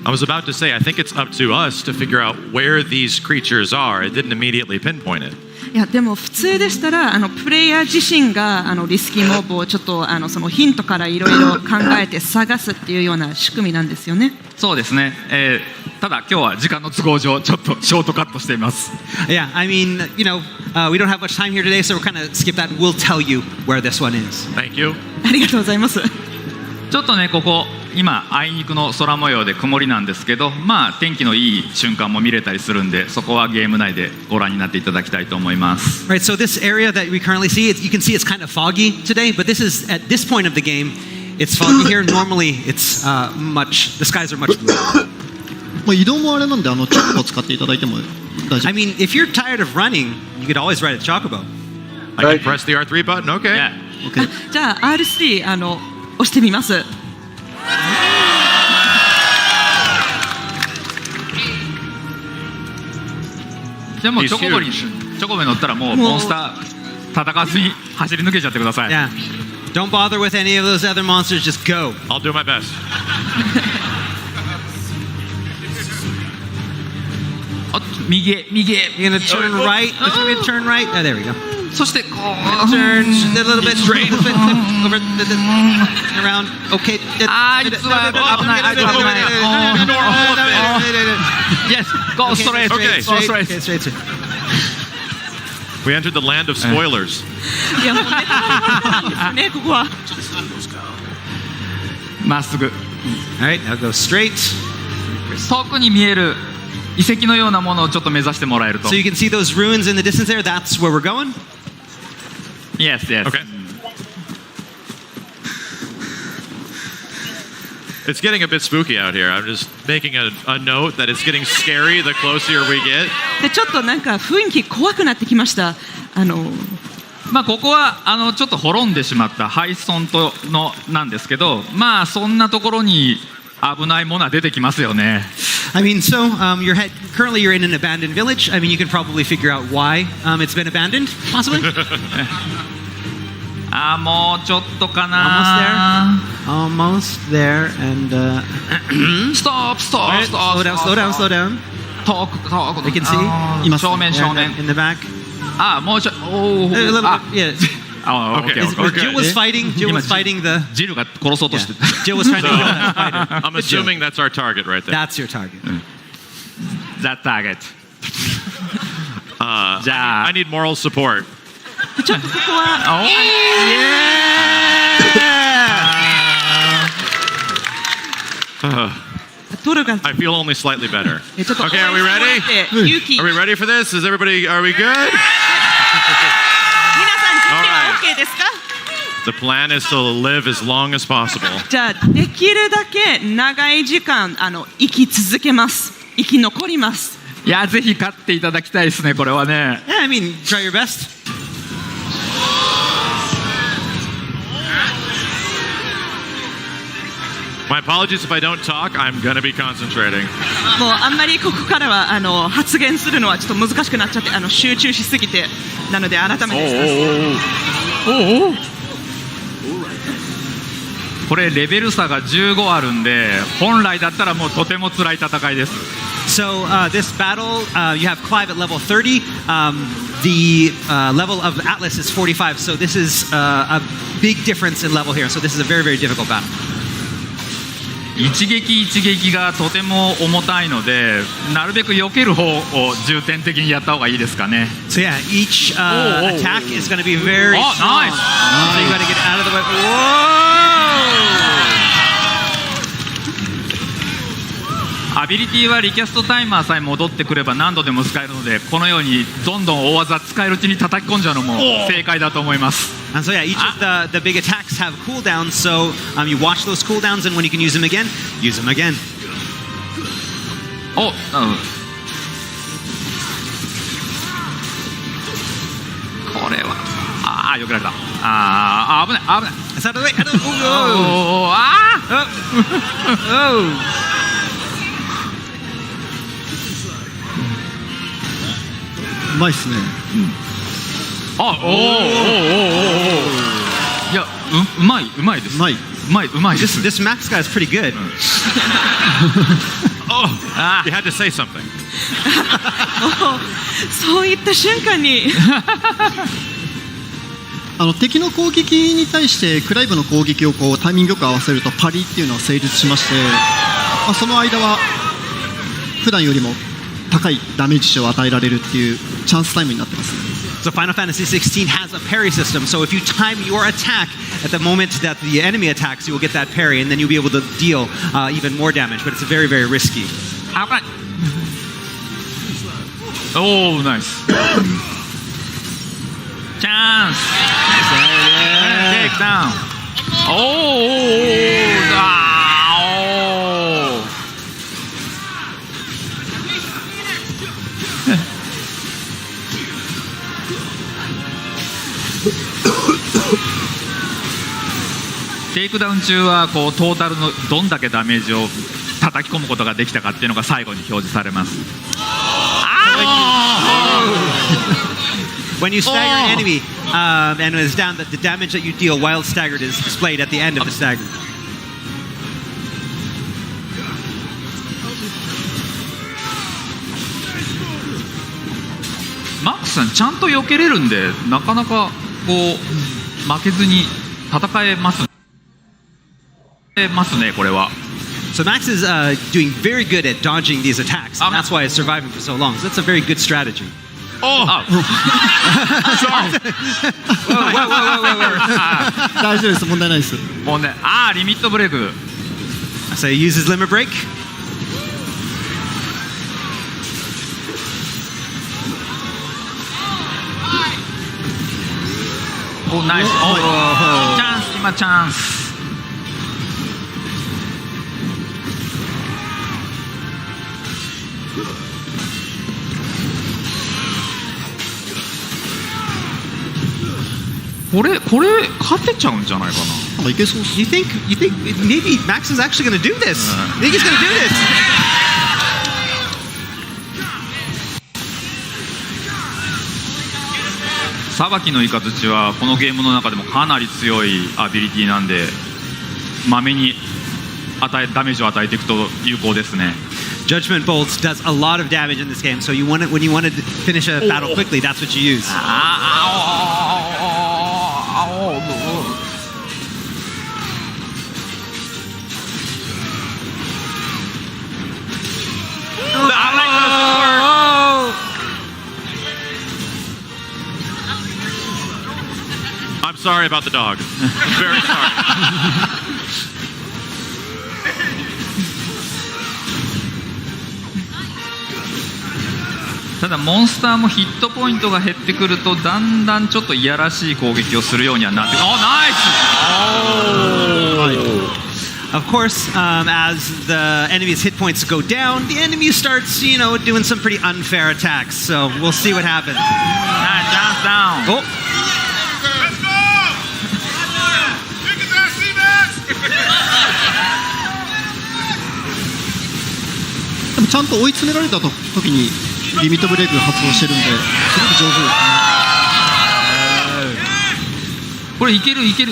I was about to say, I think it's up to us to figure out where these creatures are. It didn't immediately pinpoint it. いやでも普通でしたらプレイヤー自身がリスキーモブをちょっとそのヒントからいろいろ考えて探すっていうような仕組みなんですよね。そうですね。ただ今日は時間の都合上ちょっとショートカットしています。Yeah, I mean, we don't have much time here today, so we're kind of skip that. We'll tell you where this one is. Thank you. ありがとうございます。ちょっとねここ今あいにくの空模様で曇りなんですけど、まあ天気のいい瞬間も見れたりするんで、そこはゲーム内でご覧になっていただきたいと思います。Right, so this area that we currently see, you can see it's kind of foggy today, but this is at this point of the game, it's foggy here. Normally, it's the skies are much bluer. 移動もあれなんで、チョコを使っていただいても大丈夫。I mean, if you're tired of running, you could always ride a chocobo. I can press the R3 button. Okay. Yeah. じゃあ R3 押してみます。じゃあもうチョコボに乗ったらもうモンスター戦わずに走り抜けちゃってください。Yeah. Don't bother with any of those other monsters. Just go. I'll do my best. 右へ。 You're gonna turn right. Turn right. Oh, there we go. そしてこう Turn a little bit straight. Over around. Okay. 実は危ない。Yes, go straight. Okay. Straight. We entered the land of spoilers. いやもうねここは。まっすぐ。All right, now go straight. 遠くに見える遺跡のようなものをちょっと目指してもらえると。 So you can see those ruins in the distance there. That's where we're going. Yes. Okay. It's getting a bit spooky out here. I'm just making a note that it's getting scary the closer we get. でちょっとなんか雰囲気怖くなってきました。まあここはちょっと滅んでしまった廃村なんですけど、まあそんなところに危ないものは出てきますよね。I mean, so currently you're in an abandoned village. I mean, you can probably figure out why it's been abandoned, possibly. もうちょっとかな。 Almost there. And Stop. Slow down. 遠く。 They can see. 正面。 In the back. もうちょ。A little bit. Yeah. Okay. Jill was fighting the. ジルが殺そうとして。 Jill was trying to kill that fighter. I'm assuming that's our target right there. That's your target. That target. じゃあ I need moral support. ちょっとここは。I feel only slightly better. ちょっと Okay, are we ready? Are we ready for this? Are we good? 皆さん準備は OK ですか？ The plan is to live as long as possible. じゃあできるだけ長い時間生き続けます。生き残ります。いやぜひ勝っていただきたいですねこれはね。Yeah, I mean, try your best. My apologies if I don't talk. I'm going to be concentrating. もうあんまりここからは発言するのはちょっと難しくなっちゃって集中しすぎてなので改めてこれレベル差が15あるんで本来だったらもうとても辛い戦いです。 So this battle, you have Clive at level 30. The level of Atlas is 45. So this is a big difference in level here. So this is a very, very difficult battle. 一撃がとても重たいのでなるべく避ける方を重点的にやった方がいいですかね。 So yeah, each attack is going to be very strong. Nice. So you got to get out of the way. Whoa! アビリティはリキャストタイマーさえ戻ってくれば何度でも使えるのでこのようにどんどん大技使えるうちに叩き込んじゃうのも正解だと思います。 And so yeah, each of the big attacks have cooldowns. So you watch those cooldowns, and when you can use them again, use them again. これはよくられた。危ない。 It's out of the way. Oh! うまいっすね。いやうまいです。うまいです。 This Max guy is pretty good. You had to say something. そういった瞬間に敵の攻撃に対してクライブの攻撃をタイミングよく合わせるとパリっていうのは成立しまして、その間は普段よりも高いダメージ値を与えられるっていうチャンスタイムになってます。So Final Fantasy 16 has a parry system. So if you time your attack at the moment that the enemy attacks, you will get that parry, and then you'll be able to deal even more damage. But it's very, very risky. おー、ナイス。チャンス。テイクダウン。テイクダウン中はこうトータルのどんだけダメージを叩き込むことができたかっていうのが最後に表示されます。When you stagger an enemy and it is down, the damage that you deal while staggered is displayed at the end of the stagger. マックスさんちゃんと避けれるんでなかなかこう負けずに戦えますねこれは。So Max is doing very good at dodging these attacks, and that's why it's surviving for so long. So that's a very good strategy. Oh! Sorry. 大丈夫です、問題ないです。もうね、リミットブレイク。So he uses limit break. Oh, nice. Oh, chance, 今チャンス。これ勝てちゃうんじゃないかな。いけそう。You think maybe Max is actually going to do this? I think he's going to do this. さばきのイカズチはこのゲームの中でもかなり強いアビリティなんで、まめにダメージを与えていくと有効ですね。Judgment Bolts does a lot of damage in this game, so when you want to finish a battle quickly, that's what you use. I'm sorry about the dog. I'm very sorry. ただモンスターもヒットポイントが減ってくるとだんだんちょっといやらしい攻撃をするようにはなってくる。ナイス。Of course, as the enemy's hit points go down, the enemy starts, doing some pretty unfair attacks. So we'll see what happens. Chance down. Oh. Let's go! Look at that, C-Max! でもちゃんと追い詰められた時にリミットブレイク発動してるんで、すごく上手ですね。これいける気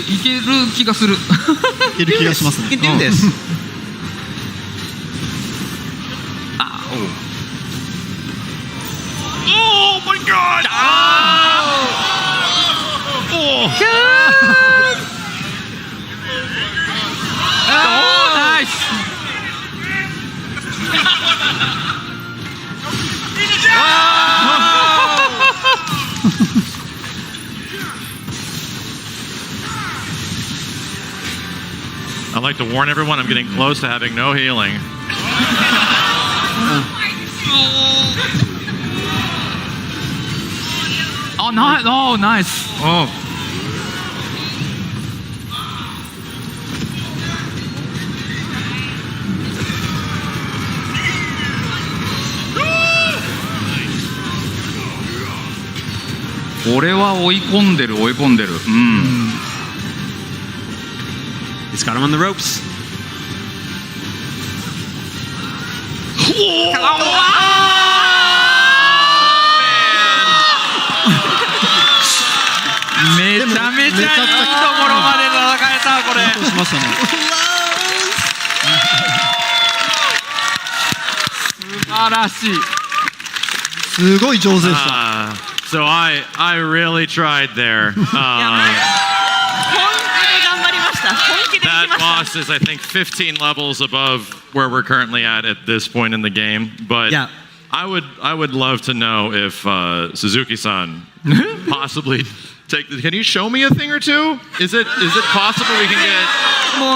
がする。いける気がしますね。You can do this. Oh my God! Oh, nice. I'd like to warn everyone I'm getting close to having no healing. Oh, nice. Oh.これは追い込んでる。うん。He's got him on the ropes. めちゃめちゃいいところまで戦えたこれ。しましたね。素晴らしい。すごい上手でした。So I really tried there. That boss is, I think, 15 levels above where we're currently at this point in the game. But I would love to know if Suzuki-san possibly can you show me a thing or two? Is it possible we can get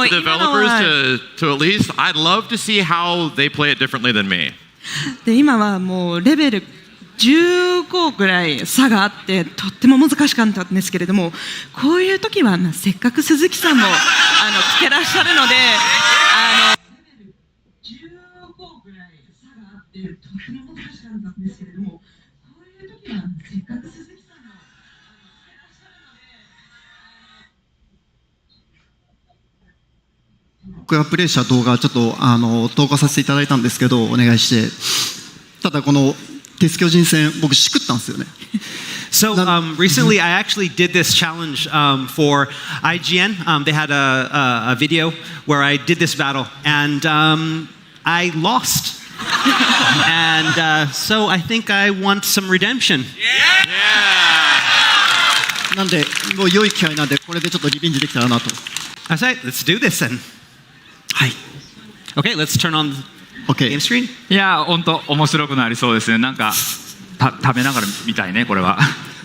the developers to at least? I'd love to see how they play it differently than me. で今はもうレベル15ぐらい差があってとっても難しかったんですけれども、こういう時は、せっかく鈴木さんも来てらっしゃるので15ぐらい差があってとっても難しかったんですけれども、こういう時はせっかく鈴木さんも来てらっしゃるので僕がプレイした動画ちょっと投稿させていただいたんですけど、お願いして、ただこの鉄巨人戦僕しくったんですよね。So recently, I actually did this challenge for IGN. They had a video where I did this battle, and I lost. And so I think I want some redemption. なんでもう良い機会なんでこれでちょっとリベンジできたらなと。That's right. Let's do this then. はい。Okay, let's turn on the game screen. いや本当面白くなりそうですね。なんか食べながら見たいねこれは。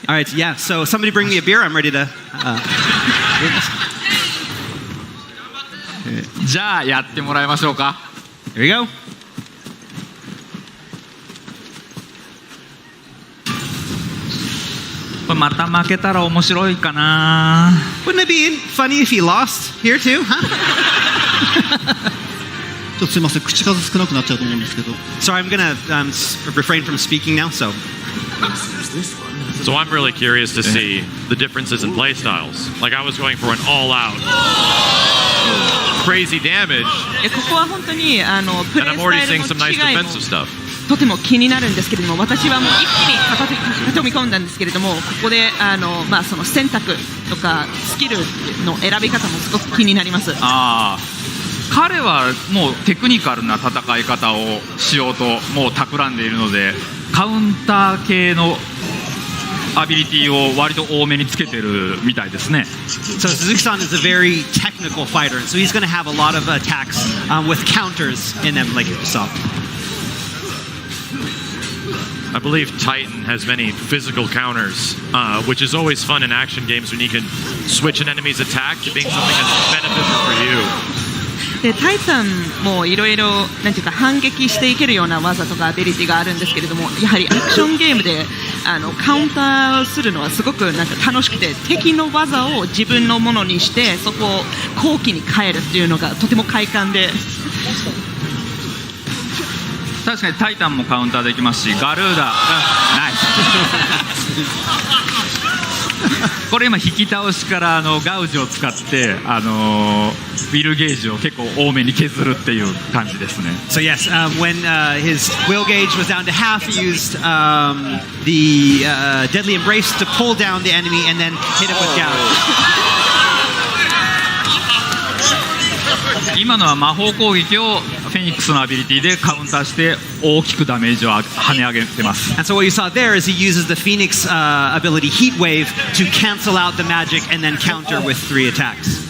All right, yeah. So somebody bring me a beer. I'm ready to. じゃあやってもらいましょうか。Here we go. But また負けたら面白いかな。Wouldn't it be funny if he lost here too? Huh? ちょっとすみません、口数少なくなっちゃうと思うんですけど。So I'm gonna refrain from speaking now. So I'm really curious to see the differences in play styles. Like I was going for an all-out crazy damage, ここは本当にプ and レ I'm ー already スタイ seeing ル some の nice 違いも defensive stuff. とても気になるんですけれども、私はもう一気に畳み込んだんですけれども、ここでその選択とかスキルの選び方もすごく気になります。彼はもうテクニカルな戦い方をしようともう企んでいるので、カウンター系のアビリティを割と多めにつけてるみたいですね。So Suzuki-san is a very technical fighter, so he's going to have a lot of attacks with counters in them, like you saw. I believe Titan has many physical counters, which is always fun in action games when you can switch an enemy's attack to being something that's beneficial for you. でタイタンもいろいろなんていうか反撃していけるような技とかアビリティがあるんですけれども、やはりアクションゲームでカウンターをするのはすごくなんか楽しくて、敵の技を自分のものにしてそこを好機に変えるっていうのがとても快感で。確かにタイタンもカウンターできますし、ガルーダナイス。これ今引き倒しからガウジを使ってウィルゲージを結構多めに削るっていう感じですね。So yes, when his will gauge was down to half, he used the deadly embrace to pull down the enemy and then hit him with gouge. 今のは魔法攻撃をフェニックスのアビリティでカウンターして大きくダメージを跳ね上げてます。And so what you saw there is he uses the Phoenix ability Heat Wave to cancel out the magic and then counter with 3 attacks.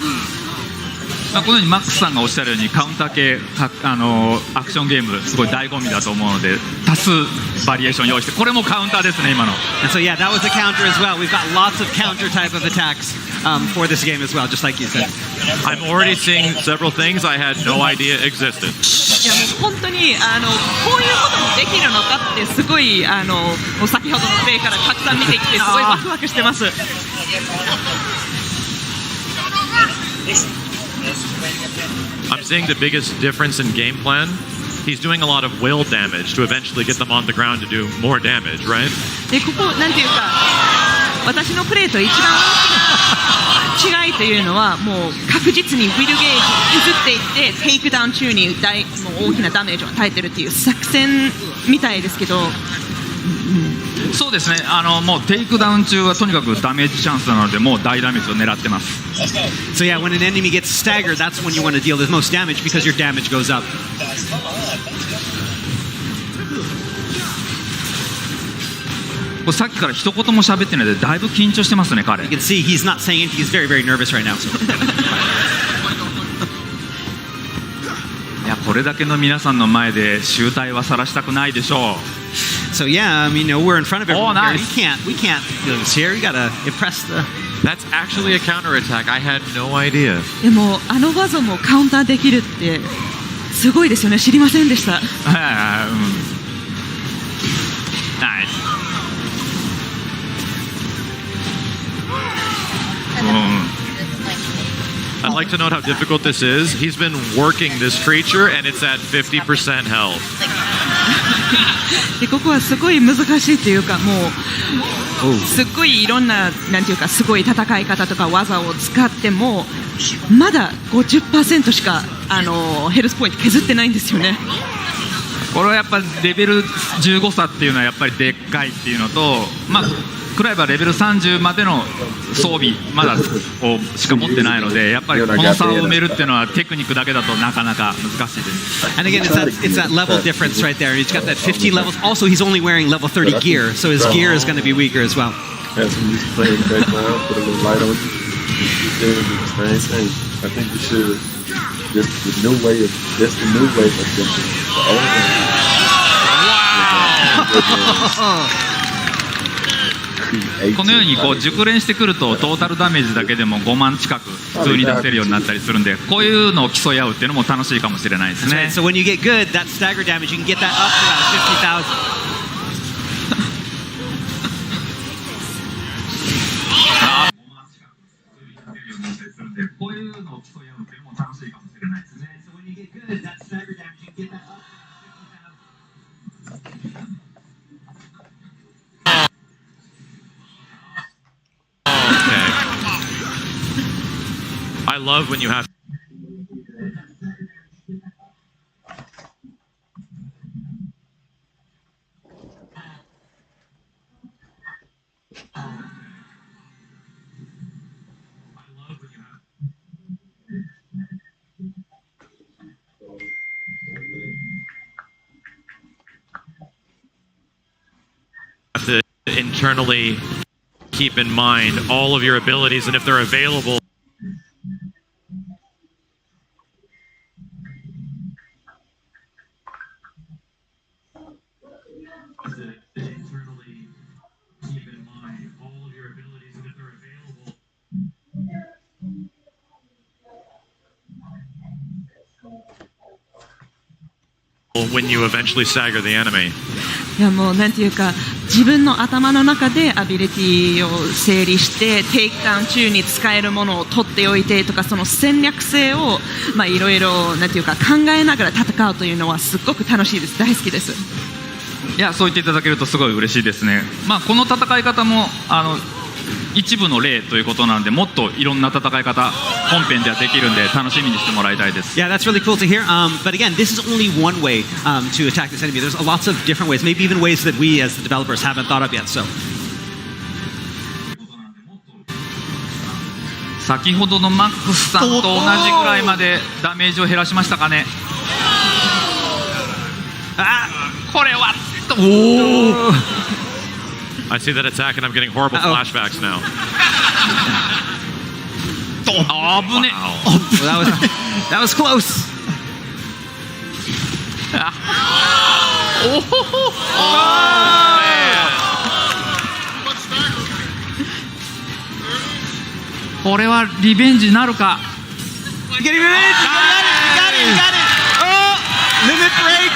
このようにマックスさんがおっしゃるようにカウンター系アクションゲームすごい醍醐味だと思うので、多数バリエーション用意して、これもカウンターですね今の。And so yeah, that was a counter as well. We've got lots of counter type of attacks for this game as well, just like you said. I'm already seeing several things I had no idea existed. いやもう本当にこういうこともできるのかってすごいもう先ほどのプレイからたくさん見てきてすごいワクワクしてます。I'm seeing the biggest difference in game plan. He's doing a lot of will damage to eventually get them on the ground to do more damage, right? でここなんていうか私のプレイと一番大きな違いというのはもう確実にウィルゲージ削っていってテイクダウン中にもう大きなダメージを与えてるっていう作戦みたいですけど。そうですね、もうテイクダウン中はとにかくダメージチャンスなのでもう大ダメージを狙ってます。So yeah, when an enemy gets staggered, that's when you want to deal the most damage because your damage goes up. さっきから一言も喋ってないのでだいぶ緊張してますね彼。You can see he's not saying anything. He's very, very nervous right now. So. いやこれだけの皆さんの前で醜態は晒したくないでしょう。So yeah, I mean, we're in front of everyone. Oh, here. nice. We can't do this here. You gotta impress the. That's actually a counterattack. I had no idea. でもあの技もカウンターできるってすごいですよね。知りませんでした。ナイス。I'd like to note how difficult this is. He's been working this creature, and it's at 50% health. でここはすごい難しいというか、もうすっごいいろんななんていうかすごい戦い方とか技を使ってもまだ 50% しかヘルスポイント削ってないんですよね。これはやっぱレベル15差っていうのはやっぱりでっかいっていうのと、まあクライブはレベル30までの装備まだしか持ってないので、やっぱりこの差を埋めるっていうのはテクニックだけだとなかなか難しいです。And again, it's that level difference right there. He's got that 15 levels. Also, he's only wearing level 30 gear, so his gear is going to be weaker as well. As we used to play in the background, put a little light on you. You did the same thing. I think we should just the new way of jumping. The old way. このようにこう熟練してくるとトータルダメージだけでも5万近く普通に出せるようになったりするんで、こういうのを競い合うっていうのも楽しいかもしれないですね。So when you get good, that stagger damage, you can get that up to about 50,000. こういうのを競い合うっていうのも楽しいかもしれないですね。So when you get good, that stagger damage, you can get that up. I love when you have. Have to internally keep in mind all of your abilities and if they're available. When you eventually stagger the enemy. いやもうなんていうか自分の頭の中でアビリティを整理してテイクダウン中に使えるものを取っておいてとかその戦略性をまあいろいろなんていうか考えながら戦うというのはすっごく楽しいです。大好きです。いやそう言っていただけるとすごい嬉しいですね。まあこの戦い方も一部の例ということなんでもっといろんな戦い方本編ではできるんで楽しみにしてもらいたいです。Yeah, that's really cool to hear. But again, this is only one way to attack this enemy. There's lots of different ways, maybe even ways that we as the developers haven't thought of yet. So. 先ほどのマックスさんと同じぐらいまでダメージを減らしましたかね。これはおお。I see that attack and I'm getting horrible flashbacks now. Oh, that was close. Oh, これはリベンジなるか。Get it, got it. Oh, limit break.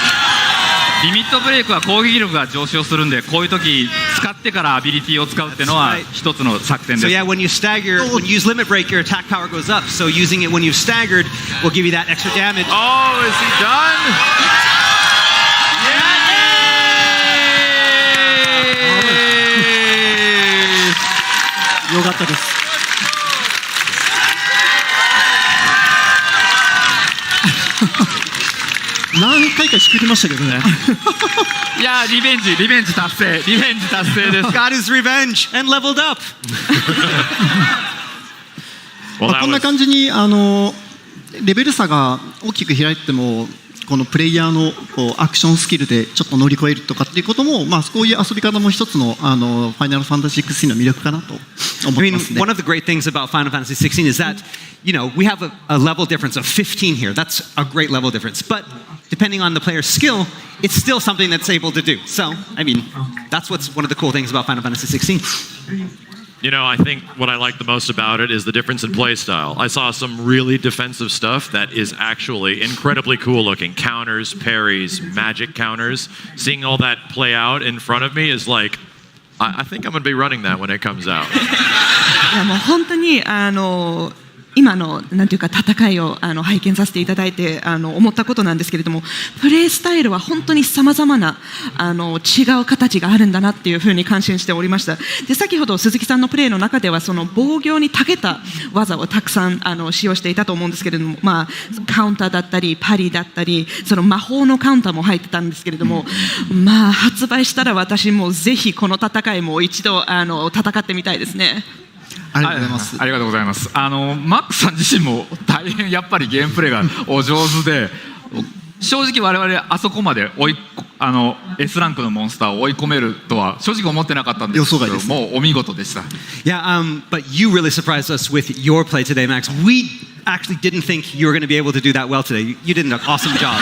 リミットブレイクは攻撃力が上昇するんでこういう時使ってからアビリティを使うっていうのは一つの作戦です。So yeah, when you use limit break, your attack power goes up. So using it when you've staggered will give you that extra damage. Oh, is he done? Yay! よかったです。何回かしくりましたけどね。いやリベンジ達成です。Got his revenge and leveled up. こんな感じにレベル差が大きく開いてもこのプレイヤーのこうアクションスキルでちょっと乗り越えるとかっていうことも、まあこういう遊び方も一つのファイナルファンタジー16の魅力かなと思いますね。One of the great things about Final Fantasy 16 is that we have a level difference of 15 here. That's a great level difference. But depending on the player's skill, it's still something that's able to do. So, I mean, that's what's one of the cool things about Final Fantasy 16. You know, I think what I like the most about it is the difference in play style. I saw some really defensive stuff that is actually incredibly cool looking. Counters, parries, magic counters. Seeing all that play out in front of me is like, I think I'm going to be running that when it comes out. いやもう本当に今のなんていうか戦いを拝見させていただいて思ったことなんですけれども、プレースタイルは本当にさまざまな違う形があるんだなっていうふうに感心しておりました。で、先ほど鈴木さんのプレーの中ではその防御に長けた技をたくさん使用していたと思うんですけれども、まあカウンターだったりパリだったりその魔法のカウンターも入ってたんですけれども、まあ発売したら私もぜひこの戦いも一度戦ってみたいですね。ありがとうございます。ありがとうございます。マックさん自身も大変やっぱりゲームプレイがお上手で、正直我々あそこまでS ランクのモンスターを追い込めるとは正直思ってなかったんですけど、もうお見事でした。Yeah, but you really surprised us with your play today, Max. We actually didn't think you were going to be able to do that well today. You did an awesome job.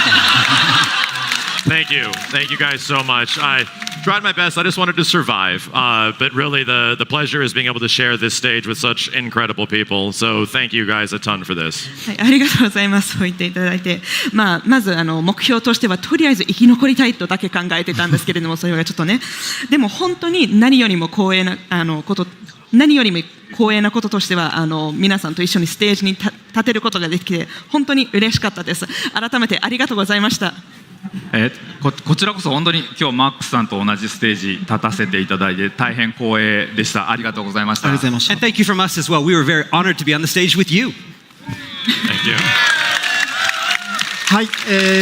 Thank you. Thank you guys so much. I tried my best. I just wanted to survive. But really, the pleasure is being able to share this stage with such incredible people. So thank you guys a ton for this. はい、ありがとうございます。そう言っていただいて、まず目標としてはとりあえず生き残りたいとだけ考えてたんですけれども、それがちょっとね。でも本当に何よりも光栄なこととしては皆さんと一緒にステージに立てることができて本当に嬉しかったです。改めてありがとうございました。こちらこそ本当に今日マックスさんと同じステージ立たせていただいて大変光栄でした。ありがとうございました。And thank you from us as well. We were very honored to be on the stage with you. Thank you. はい、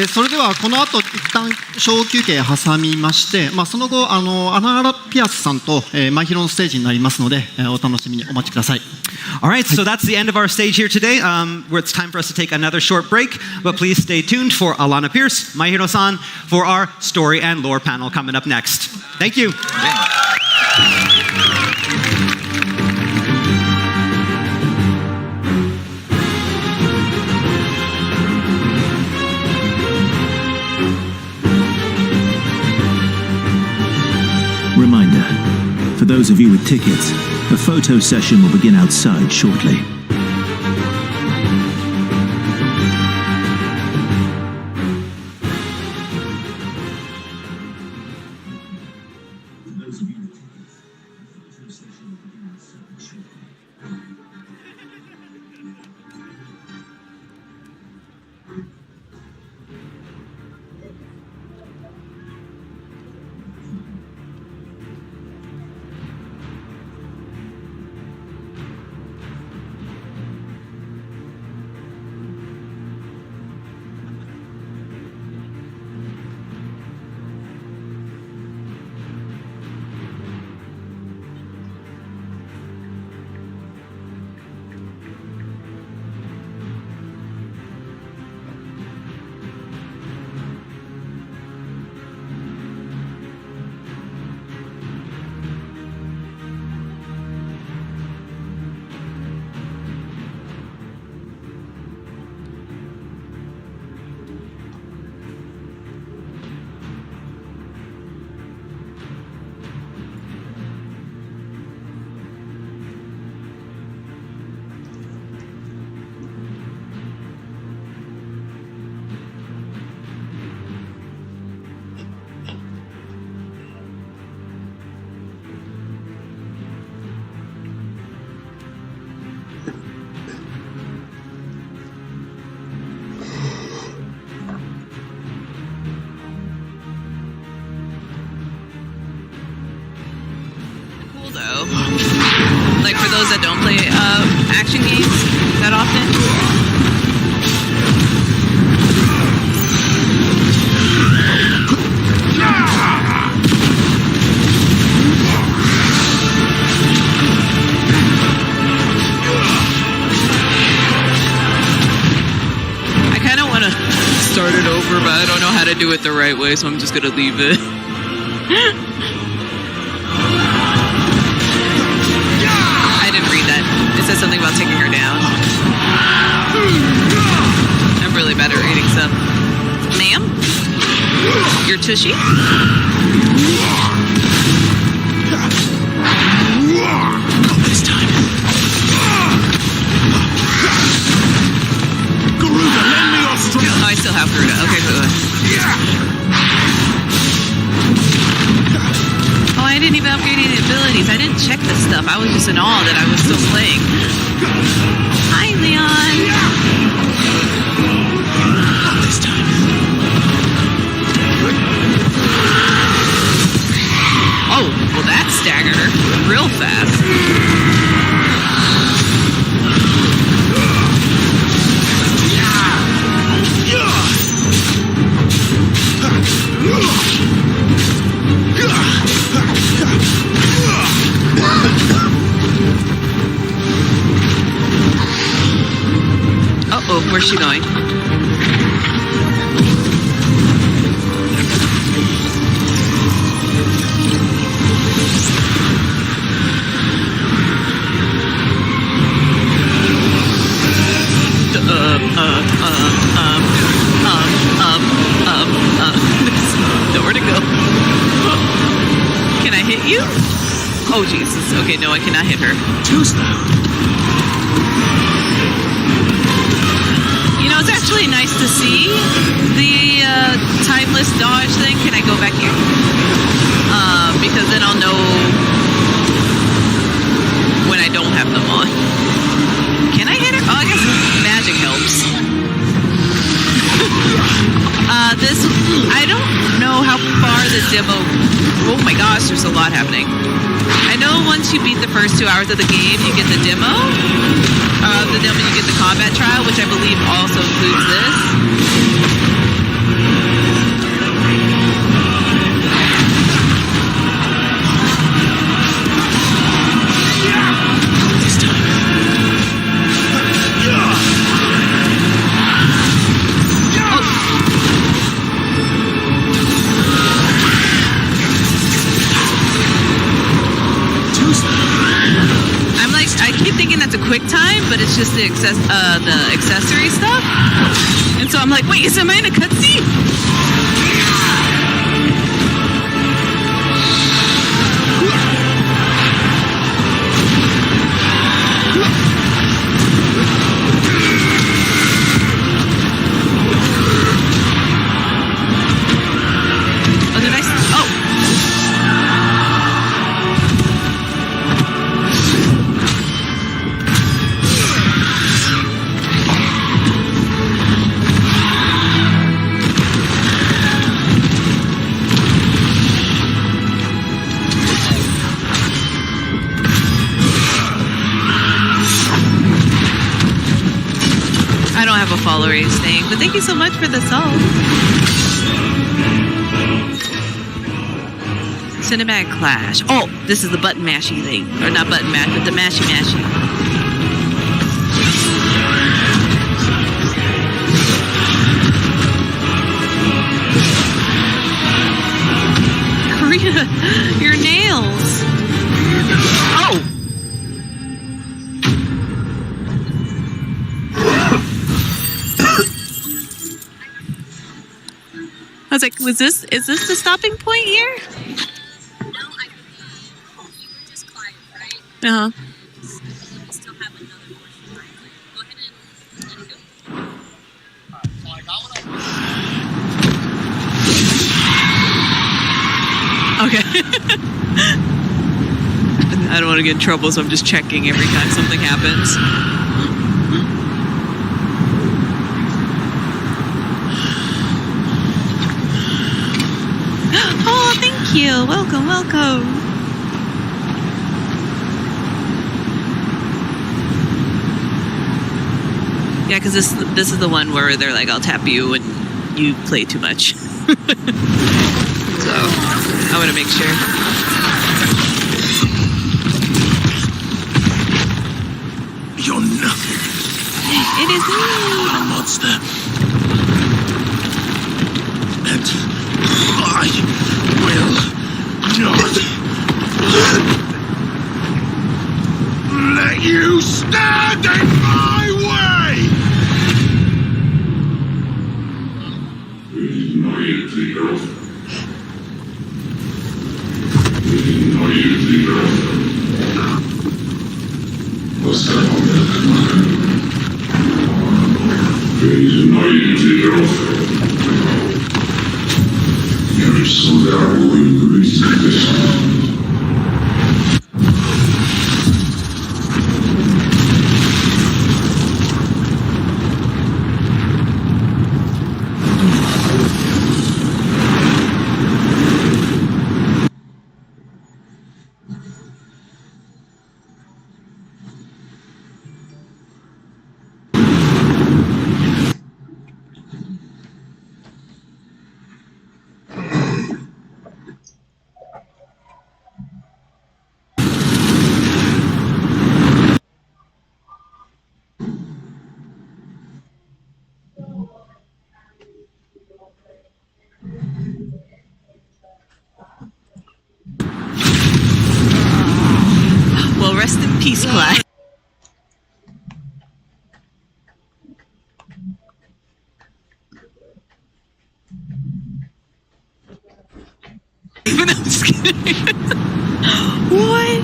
それではこの後一旦小休憩挟みまして、その後アナ・ピアスさんとマイヒロのステージになりますので、お楽しみにお待ちください。Alright, so that's the end of our stage here today. Where it's time for us to take another short break, but please stay tuned for Alana Pierce, Maihiro-san, for our story and lore panel coming up next. Thank you. Reminder, for those of you with tickets, the photo session will begin outside shortly. Like for those that don't play action games that often. I kind of want to start it over, but I don't know how to do it the right way, so I'm just going to leave it. It says something about taking her down. I'm really bad at reading stuff. Ma'am? your tushy? This time. Garuda, lend me your strength. Oh, I still have Garuda. Okay, good. Oh, I didn't even upgrade any abilities. I didn't check this stuff. I was just in awe that I was still playing. Hi, Leon. This time. Oh, well, that staggered her real fast. Uh-oh, where's she going? Nowhere to go. Can I hit you? Oh, Jesus. Okay, no, I cannot hit her. You know, it's actually nice to see the timeless dodge thing. Can I go back here? Because then I'll know when I don't have them on. Can I hit her? Oh, I guess magic helps. I don't know how far the demo... Oh my gosh, there's a lot happening. I know once you beat the first 2 hours of the game, you get the demo. You get the combat trial, which I believe also includes this. I keep thinking that's a quick time, but it's just the accessory stuff. And so I'm like, wait, am I in a cutscene? Oh, did I? Oh. A follower's thing, but thank you so much for the song. Cinematic Clash. Oh, this is the button mashy thing, or not button mash, but the mashy. Karina, your nails. Oh. I was like, is this the stopping point here? No, I mean, you just climbed, right? Uh-huh. We still have another portion, right? Go ahead and let it go. Okay. I don't want to get in trouble, so I'm just checking every time something happens. Oh, thank you. Welcome. Yeah, because this is the one where they're like, I'll tap you when you play too much. So, I want to make sure. You're nothing. It is me. A monster. And I will not let you stand in my way! Well, rest in peace, Clyde. I'm just kidding. What?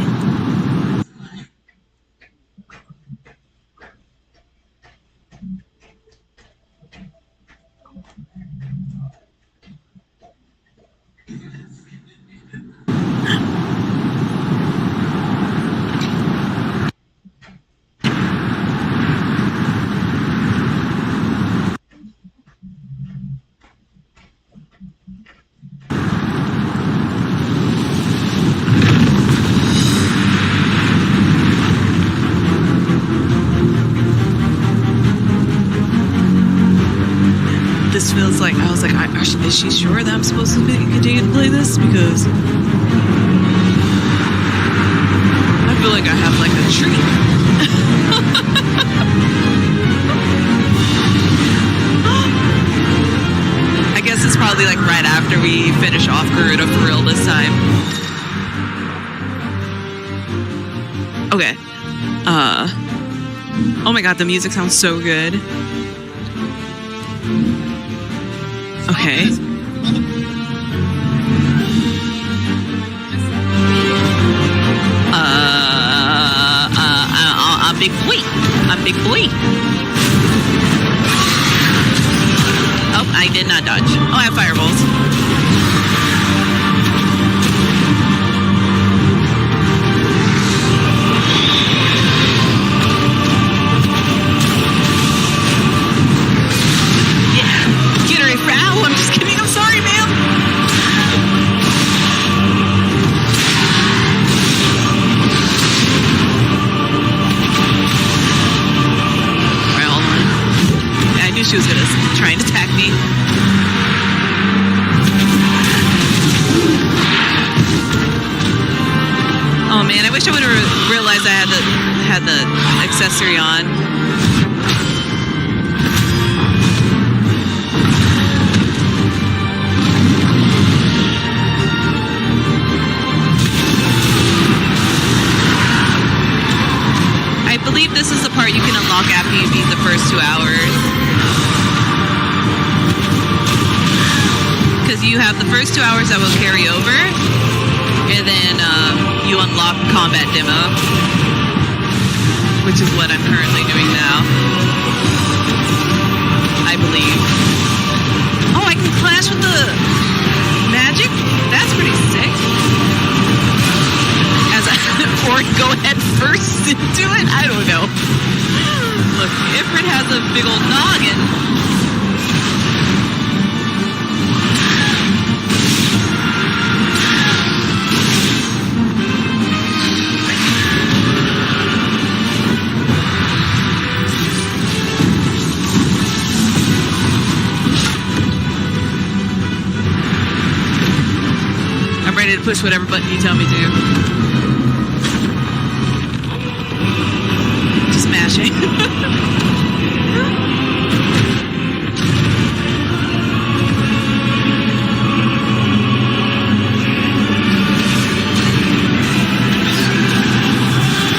This feels like, I was like, is she sure that I'm supposed to continue to play this? Because I feel like I have like a treat. I guess it's probably like right after we finish off Garuda for real this time. Okay. Oh my god, the music sounds so good. Okay. I'm big boy. I'm big boy. Oh, I did not dodge. Oh, I have fireballs. Ow, I'm just kidding. I'm sorry, ma'am. Alright, hold on. I knew she was gonna try and attack me. Oh man, I wish I would have realized I had the accessory on. I believe this is the part you can unlock after you beat the first 2 hours. Because you have the first 2 hours that will carry over, and then you unlock combat demo, which is what I'm currently doing now. I believe. Oh, I can clash with the magic? That's pretty sick. Or go head first into it? I don't know. Look, Ifrit has a big old noggin. I'm ready to push whatever button you tell me to. Smashing. I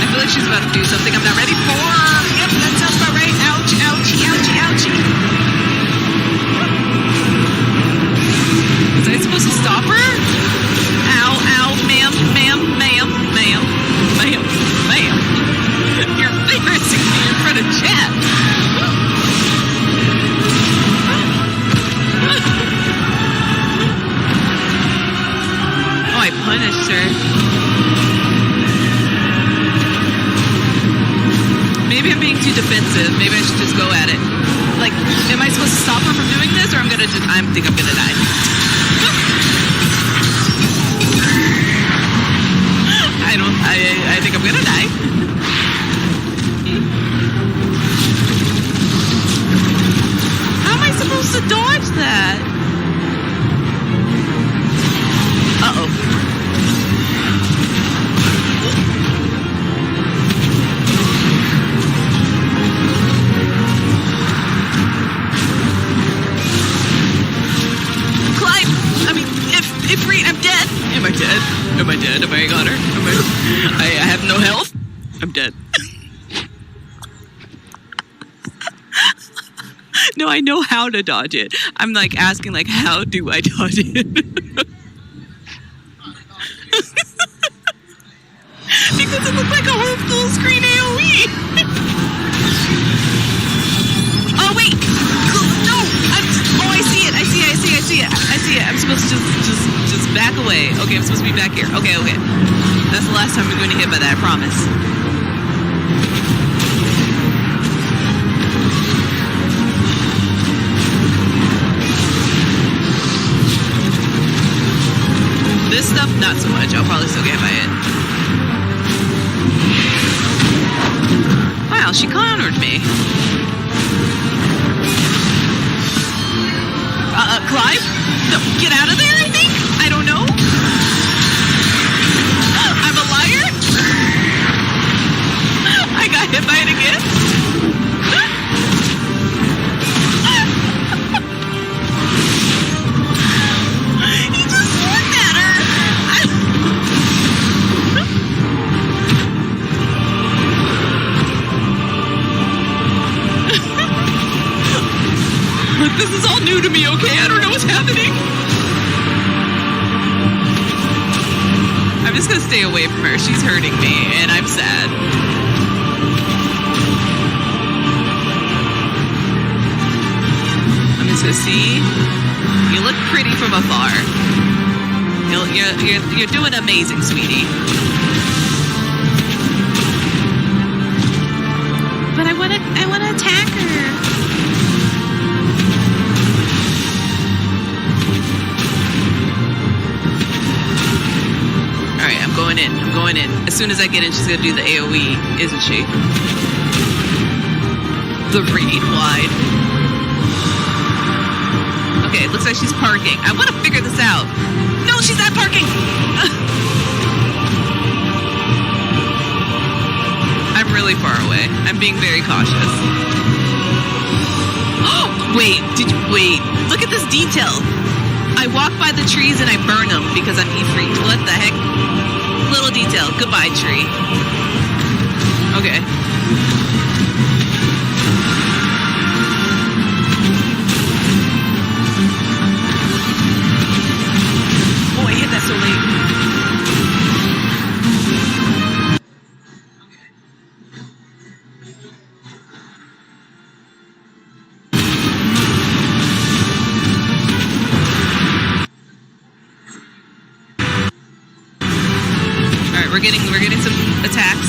feel like she's about to do something I'm not ready for. Yep, that sounds about right. Ouch, ouchie, ouchie, ouchie. Was I supposed to stop her? Ow, ow, ma'am, ma'am, ma'am, ma'am, ma'am, ma'am. You're embarrassing me in front of chat. defensive. Maybe I should just go at it. Like, am I supposed to stop her from doing this, or I think I'm gonna die. I think I'm gonna die. How am I supposed to dodge that? Uh-oh. Climb! I mean, if I'm dead. Am I dead? Am I dead? Am I got her? I have no health? I'm dead. No, I know how to dodge it. I'm like asking, like, how do I dodge it? Because it looked like a whole full screen AoE. Oh wait, no! I see it. I see it. I'm supposed to just back away. Okay, I'm supposed to be back here. Okay. That's the last time we're going to hit by that, I promise. This stuff, not so much. I'll probably still get hit by it. Wow, she cornered me. Clive? No, get out of there, I think? I don't know. I'm a liar? I got hit by it again? He just looked at her. Look, this is all new to me, okay? I don't know what's happening. I'm just gonna stay away from her. She's hurting me, and I'm sad. I'm just gonna see. You look pretty from afar. You're doing amazing, sweetie. But I wanna attack her. Alright, I'm going in. As soon as I get in, she's gonna do the AoE, isn't she? The raid wide. Okay, it looks like she's parking. I want to figure this out. No, she's not parking! I'm really far away. I'm being very cautious. Oh, wait, look at this detail. I walk by the trees and I burn them because I'm E-freaked. What the heck? Little detail. Goodbye, tree. Okay. Oh, I hit that so late. We're getting some attacks.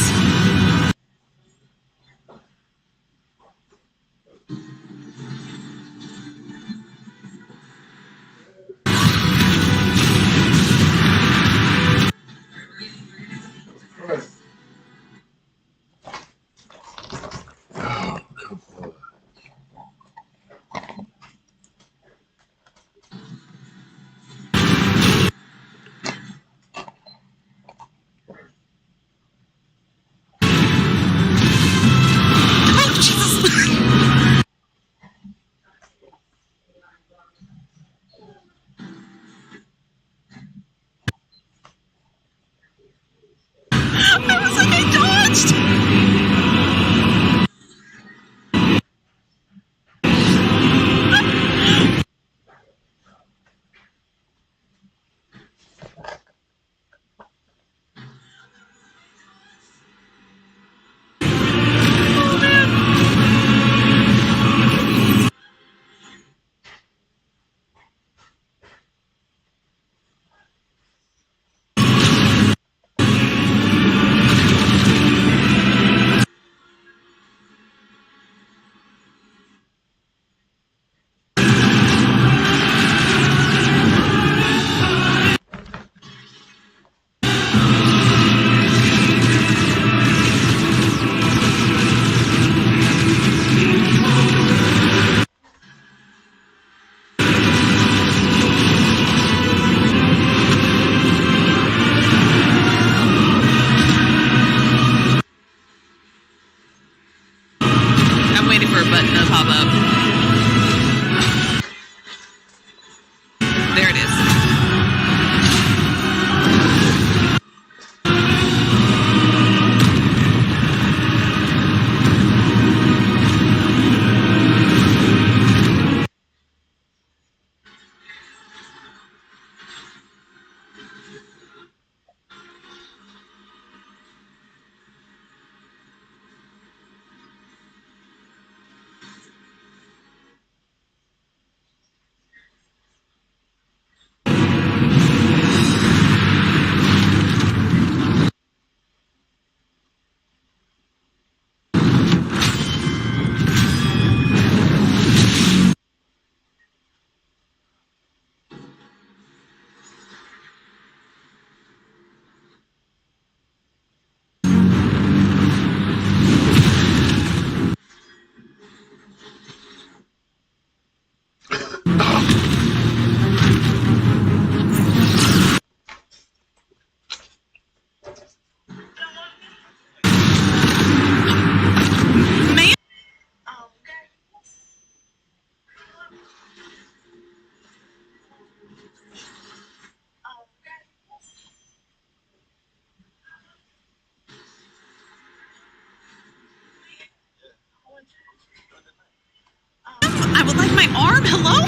my arm. Hello?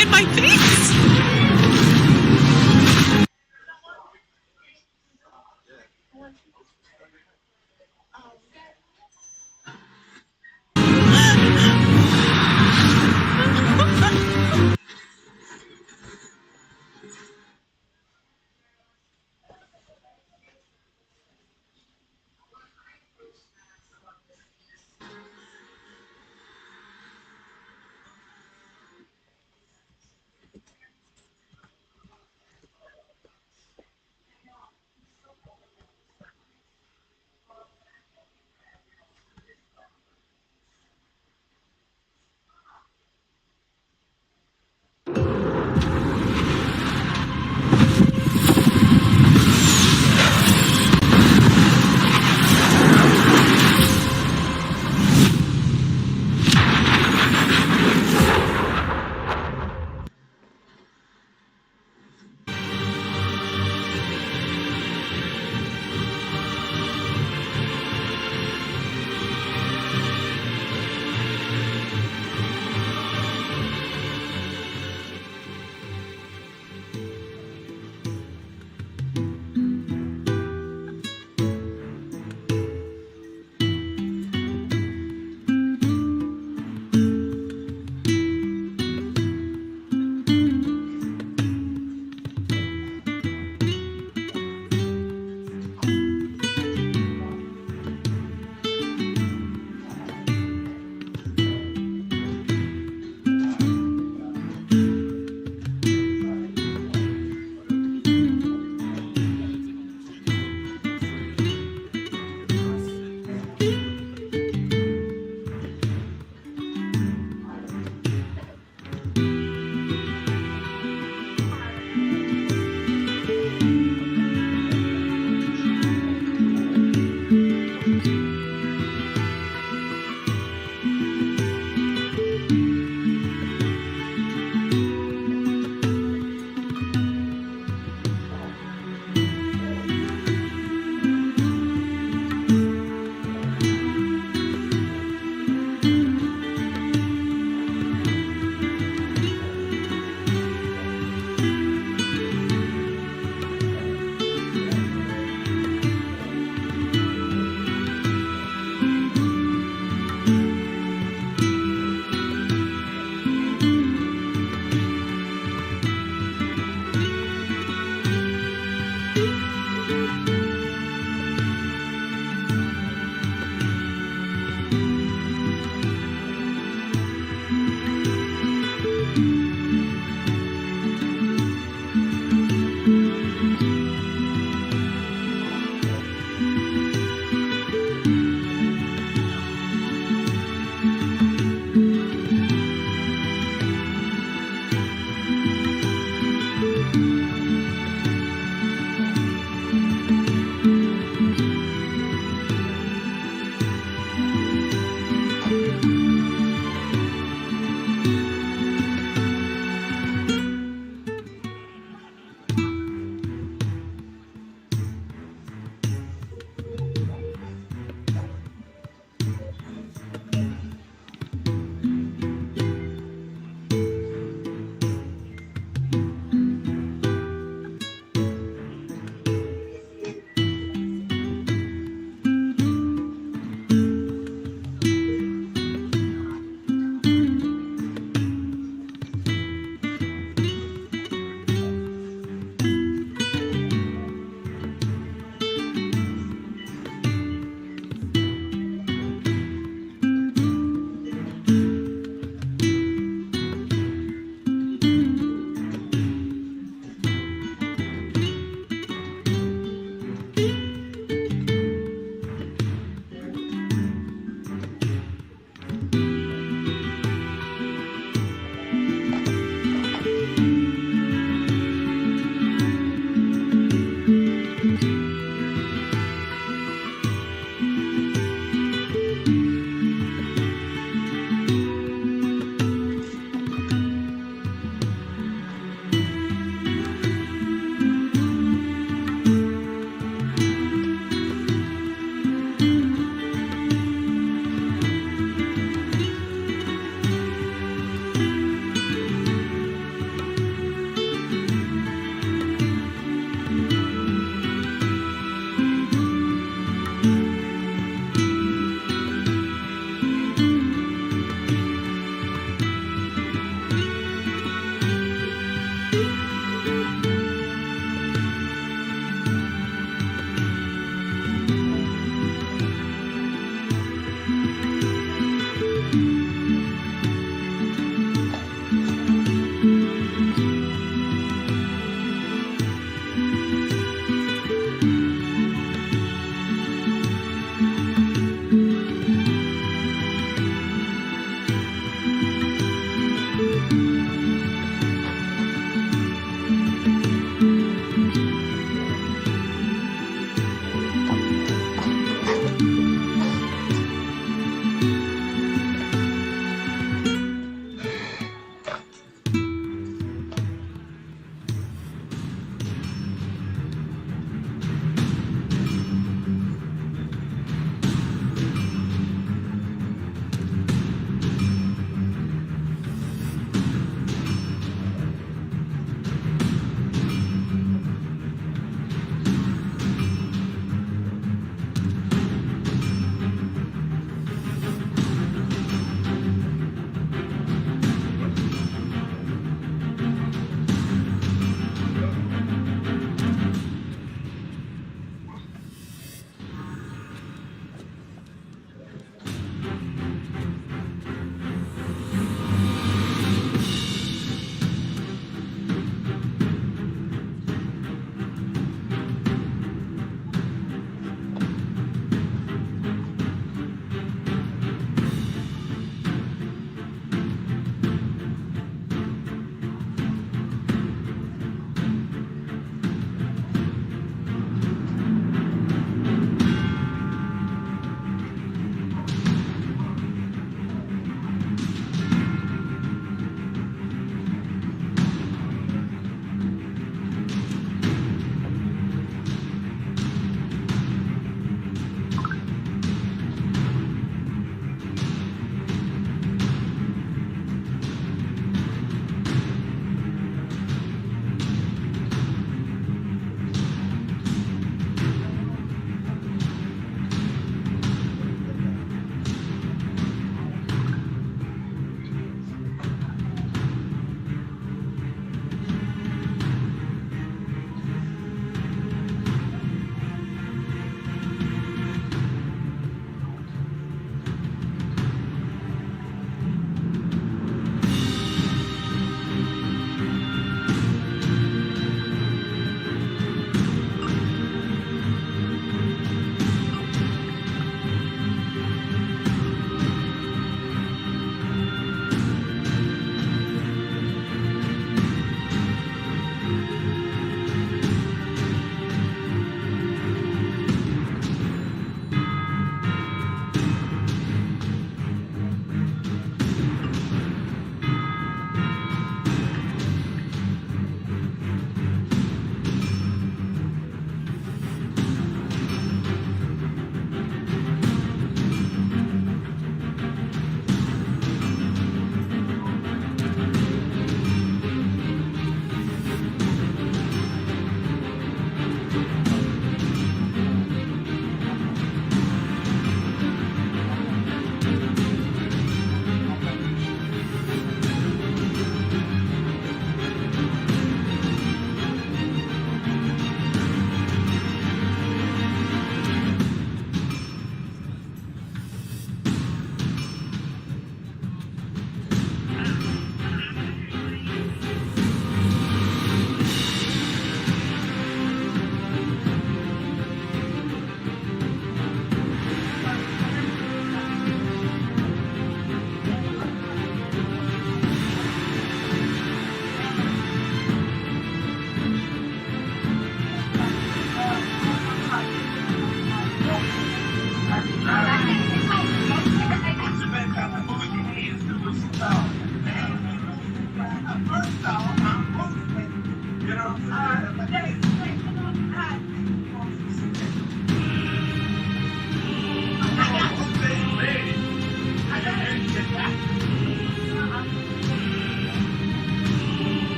In my face.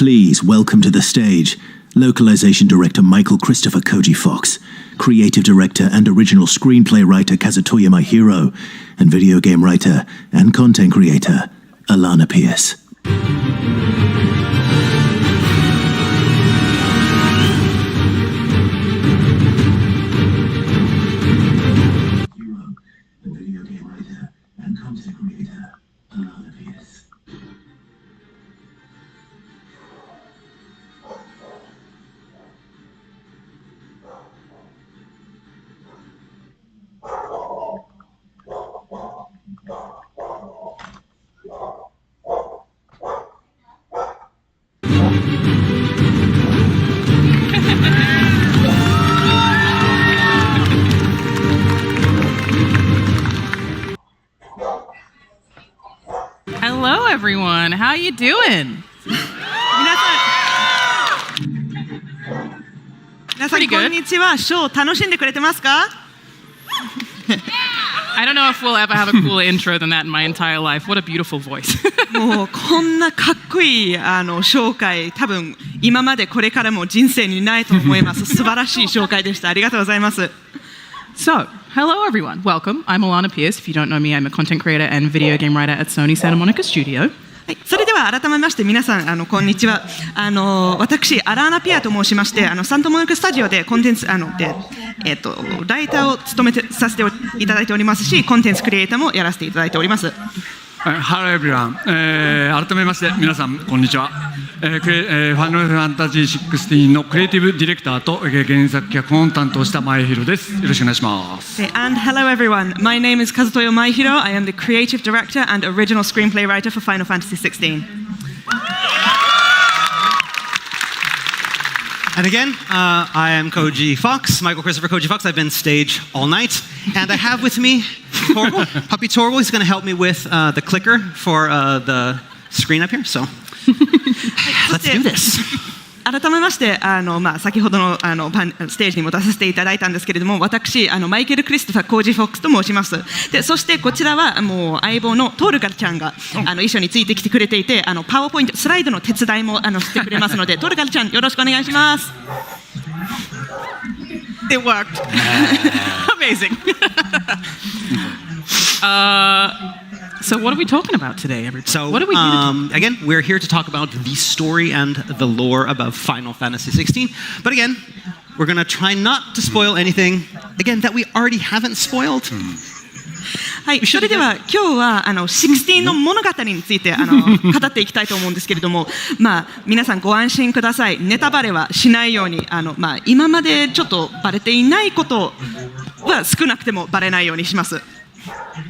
please welcome to the stage Localization Director Michael Christopher Koji Fox, Creative Director and Original Screenplay Writer Kazutoya Maehiro, and Video Game Writer and Content Creator Alana Pierce. Hello, everyone. How you doing? 皆さんこんにちは。ショー楽しんでくれてますか？ I don't know if we'll ever have a cooler intro than that in my entire life. What a beautiful voice. もうこんなかっこいい紹介、多分今までこれからも人生にないと思います。素晴らしい紹介でした。ありがとうございます。So, hello everyone. Welcome. I'm Alana Pierce. If you don't know me, I'm a content creator and video game writer at Sony Santa Monica Studio. はい、それでは改めまして皆さんこんにちは。私アラーナ・ピアと申しましてサンタモニカスタジオでコンテンツライターを務めさせていただいておりますし、コンテンツクリエイターもやらせていただいております。Hello everyone、改めまして皆さんこんにちは。ファイナルファンタジー16のクリエイティブディレクターと原作脚本を担当した前広です。よろしくお願いします。And hello everyone. My name is Kazutoyo Maehiro. I am the creative director and original screenplay writer for Final Fantasy 16. And again, I am Koji Fox, Michael Christopher Koji Fox. I've been stage all night. And I have with me Torval, Puppy Torval. He's going to help me with the clicker for the screen up here. So let's do this. 改めまして先ほどのステージにも出させていただいたんですけれども、私マイケル・クリストファー・コージ・フォックスと申します。でそしてこちらはもう相棒のトールガルちゃんが一緒についてきてくれていて、パワーポイントスライドの手伝いもしてくれますのでトールガルちゃんよろしくお願いします。It worked. Amazing. So what are we talking about today, everybody? So, what are we again, we're here to talk about the story and the lore about Final Fantasy 16. But again, we're going to try not to spoil anything, again, that we already haven't spoiled. はい、それでは今日は16の物語について語っていきたいと思うんですけれども、皆さんご安心ください。ネタバレはしないように今までちょっとバレていないことは少なくてもバレないようにします。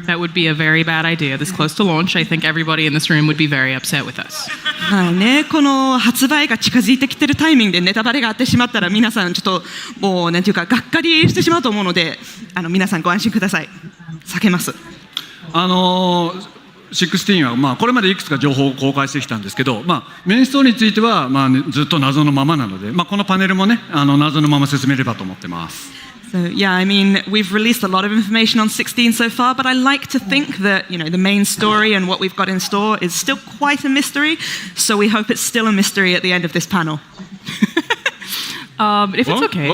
That would be a very bad idea. This close to launch, I think everybody in this room would be very upset with us. はいね、この発売が近づいてきてるタイミングでネタバレがあってしまったら皆さんちょっともうなんていうかがっかりしてしまうと思うので皆さんご安心ください。避けます。16はこれまでいくつか情報を公開してきたんですけど、メインストーリーについてはずっと謎のままなので、このパネルもね謎のまま進めればと思ってます。So yeah, I mean, we've released a lot of information on 16 so far, but I like to think that, the main story and what we've got in store is still quite a mystery, so we hope it's still a mystery at the end of this panel. If it's okay.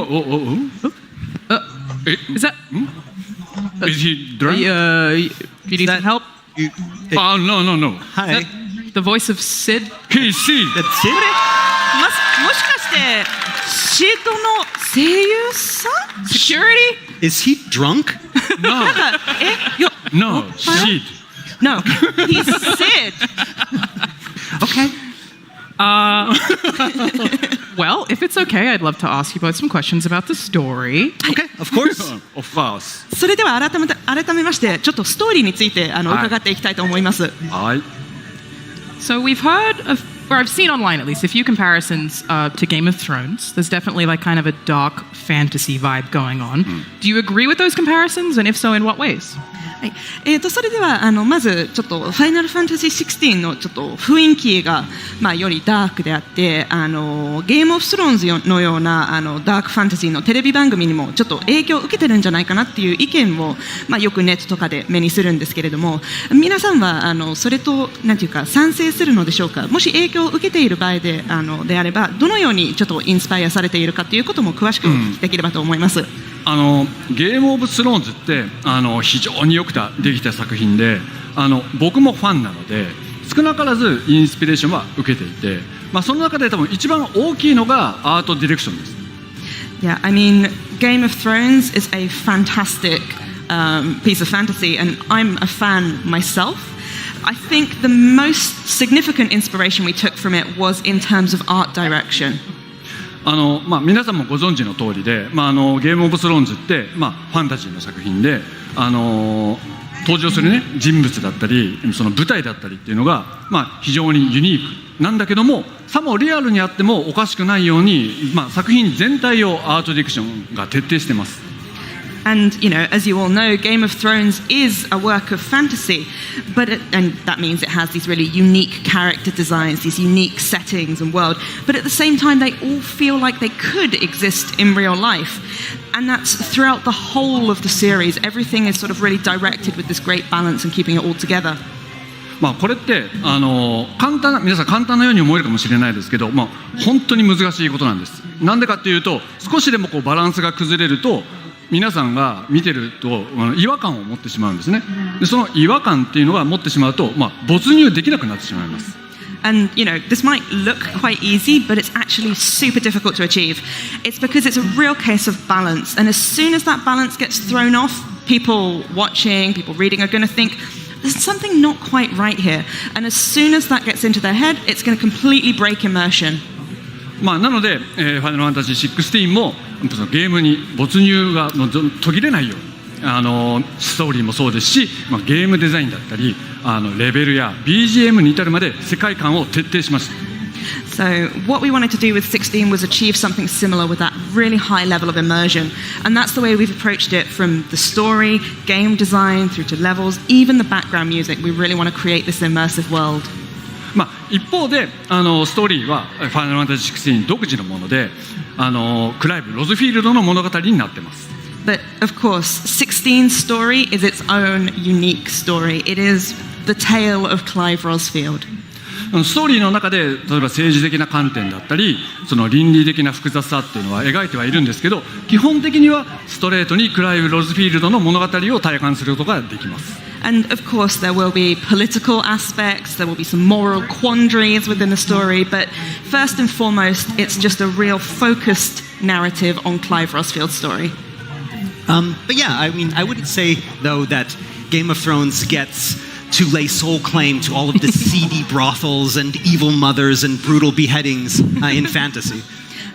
Is that... Is he drunk? You need some help? No. Hi. The voice of Sid? Hey, Sid! That's Sid? もしかしてシードの声優さん Security? Is he drunk? No. No, Sid. No, he's Sid. Okay. Well, if it's okay, I'd love to ask you both some questions about the story. Okay, of course. Of course. それでは改めましてちょっとストーリーについて伺っていきたいと思います。はい。So we've heard of, or I've seen online at least, a few comparisons to Game of Thrones. There's definitely like kind of a dark fantasy vibe going on. Do you agree with those comparisons? And if so, in what ways? はい、それではまずちょっとファイナルファンタジー16のちょっと雰囲気が、よりダークであってゲームオブスローンズのようなダークファンタジーのテレビ番組にもちょっと影響を受けてるんじゃないかなっていう意見を、よくネットとかで目にするんですけれども、皆さんはそれとなんていうか賛成するのでしょうか。もし影響を受けている場合であればどのようにちょっとインスパイアされているかということも詳しくお聞きできればと思います。ゲームオブスローンズって非常によくできた作品で僕もファンなので少なからずインスピレーションは受けていて、その中で多分一番大きいのがアートディレクションです。Yeah, I mean, Game of Thrones is a fantastic piece of fantasy, and I'm a fan myself. I think the most significant inspiration we took from it was in terms of art direction. 皆さんもご存知の通りで、ゲームオブスローンズって、ファンタジーの作品で、登場する、人物だったりその舞台だったりっていうのが、非常にユニークなんだけども、さもリアルにあってもおかしくないように、作品全体をアートディレクションが徹底してます。And, as you all know, Game of Thrones is a work of fantasy, and that means it has these really unique character designs, these unique settings and world, but at the same time they all feel like they could exist in real life. And that's throughout the whole of the series. Everything is sort of really directed with this great balance and keeping it all together. これって皆さん簡単なように思えるかもしれないですけど、本当に難しいことなんです。なんでかっていうと、少しでもバランスが崩れると皆さんが見てると違和感を持ってしまうんですね。でその違和感っていうのが持ってしまうと、没入できなくなってしまいます。And, this might look quite easy, but it's actually super difficult to achieve. It's because it's a real case of balance. And as soon as that balance gets thrown off, people watching, people reading are going to think, there's something not quite right here. And as soon as that gets into their head, it's going to completely break immersion. なので、ファイナルファンタジー16もゲームに没入が途切れないようにストーリーもそうですし、ゲームデザインだったりレベルや BGM に至るまで世界観を徹底しました。So what we wanted to do with 16 was achieve something similar with that really high level of immersion. And that's the way we've approached it, from the story, game design, through to levels, even the background music. We really want to create this immersive world. 一方でストーリーはファイナルファンタジー16独自のものでクライブ・ロズフィールドの物語になっています。But of course, 16's story is its own unique story. It is the tale of Clive Rosfield. ストーリーの中で例えば政治的な観点だったりその倫理的な複雑さっていうのは描いてはいるんですけど、基本的にはストレートにクライブ・ロズフィールドの物語を体感することができます。And of course there will be political aspects, there will be some moral quandaries within the story, but first and foremost it's just a real focused narrative on Clive Rosfield's story. But yeah, I mean, I wouldn't say though that Game of Thrones gets to lay sole claim to all of the seedy brothels and evil mothers and brutal beheadings in fantasy.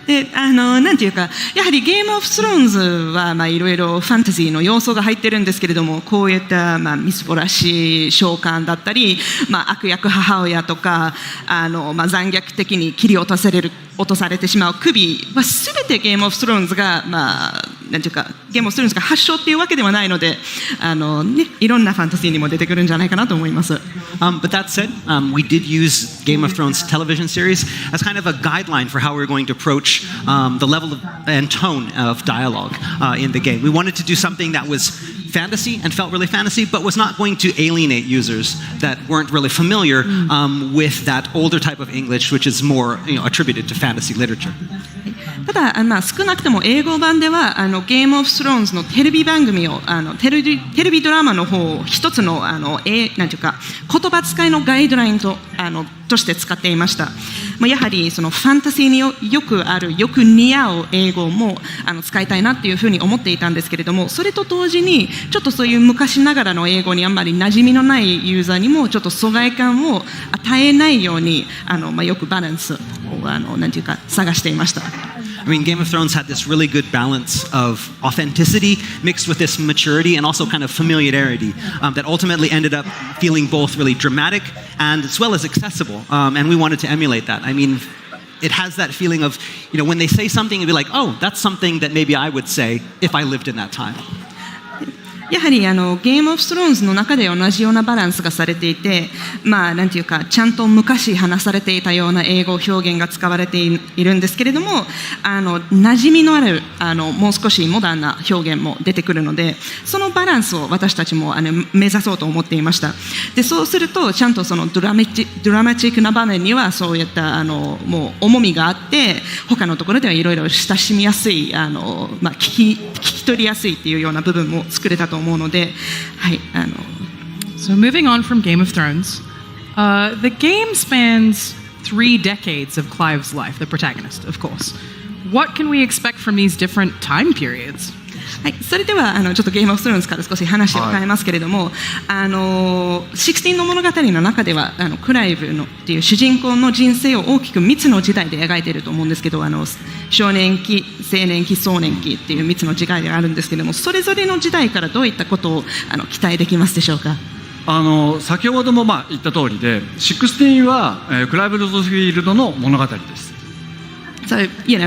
でなんていうか、やはりゲームオブスローンズはいろいろファンタジーの要素が入ってるんですけれども、こういったみすぼらしい召喚だったり、悪役母親とか残虐的に切り落とされてしまう首は全てゲームオブスローンズがなんていうかゲームオブスローンズが発祥っていうわけではないので、いろんなファンタジーにも出てくるんじゃないかなと思います。But that said, we did use Game of Thrones television series as kind of a guideline for how we're going to approach the level and tone of dialogue in the game. We wanted to do something that was fantasy and felt really fantasy, but was not going to alienate users that weren't really familiar with that older type of English, which is more attributed to fantasy literature. ただ、少なくとも英語版ではゲームオブスローンズのテレビ番組をテレビドラマの方を一つのなんていうか言葉遣いのガイドラインとして使っていました。やはりそのファンタジーによく似合う英語も使いたいなっていうふうに思っていたんですけれども、それと同時にちょっとそういう昔ながらの英語にあんまり馴染みのないユーザーにもちょっと疎外感を与えないようによくバランスをなんていうか探していました。I mean, Game of Thrones had this really good balance of authenticity mixed with this maturity and also kind of familiarity that ultimately ended up feeling both really dramatic and as well as accessible. And we wanted to emulate that. I mean, it has that feeling of, when they say something, it'd be like, oh, that's something that maybe I would say if I lived in that time. やはりゲームオブスローンズの中で同じようなバランスがされていて、なんていうかちゃんと昔話されていたような英語表現が使われているんですけれども、馴染みのあるもう少しモダンな表現も出てくるので、そのバランスを私たちも目指そうと思っていました。でそうするとちゃんとそのドラマチックな場面にはそういったもう重みがあって、他のところではいろいろ親しみやすい聞き取りやすいっていうような部分も作れたと思うので、はい。So moving on from Game of Thrones, the game spans 3 decades of Clive's life, the protagonist, of course. What can we expect from these different time periods? はい、それではちょっとゲームオブスローンズから少し話を変えますけれども、16の物語の中ではクライブのっていう主人公の人生を大きく3つの時代で描いていると思うんですけど、少年期、青年期、壮年期っていう3つの時代があるんですけれども、それぞれの時代からどういったことを期待できますでしょうか。先ほども言った通りで、16は、クライブ・ロズフィールドの物語です。So,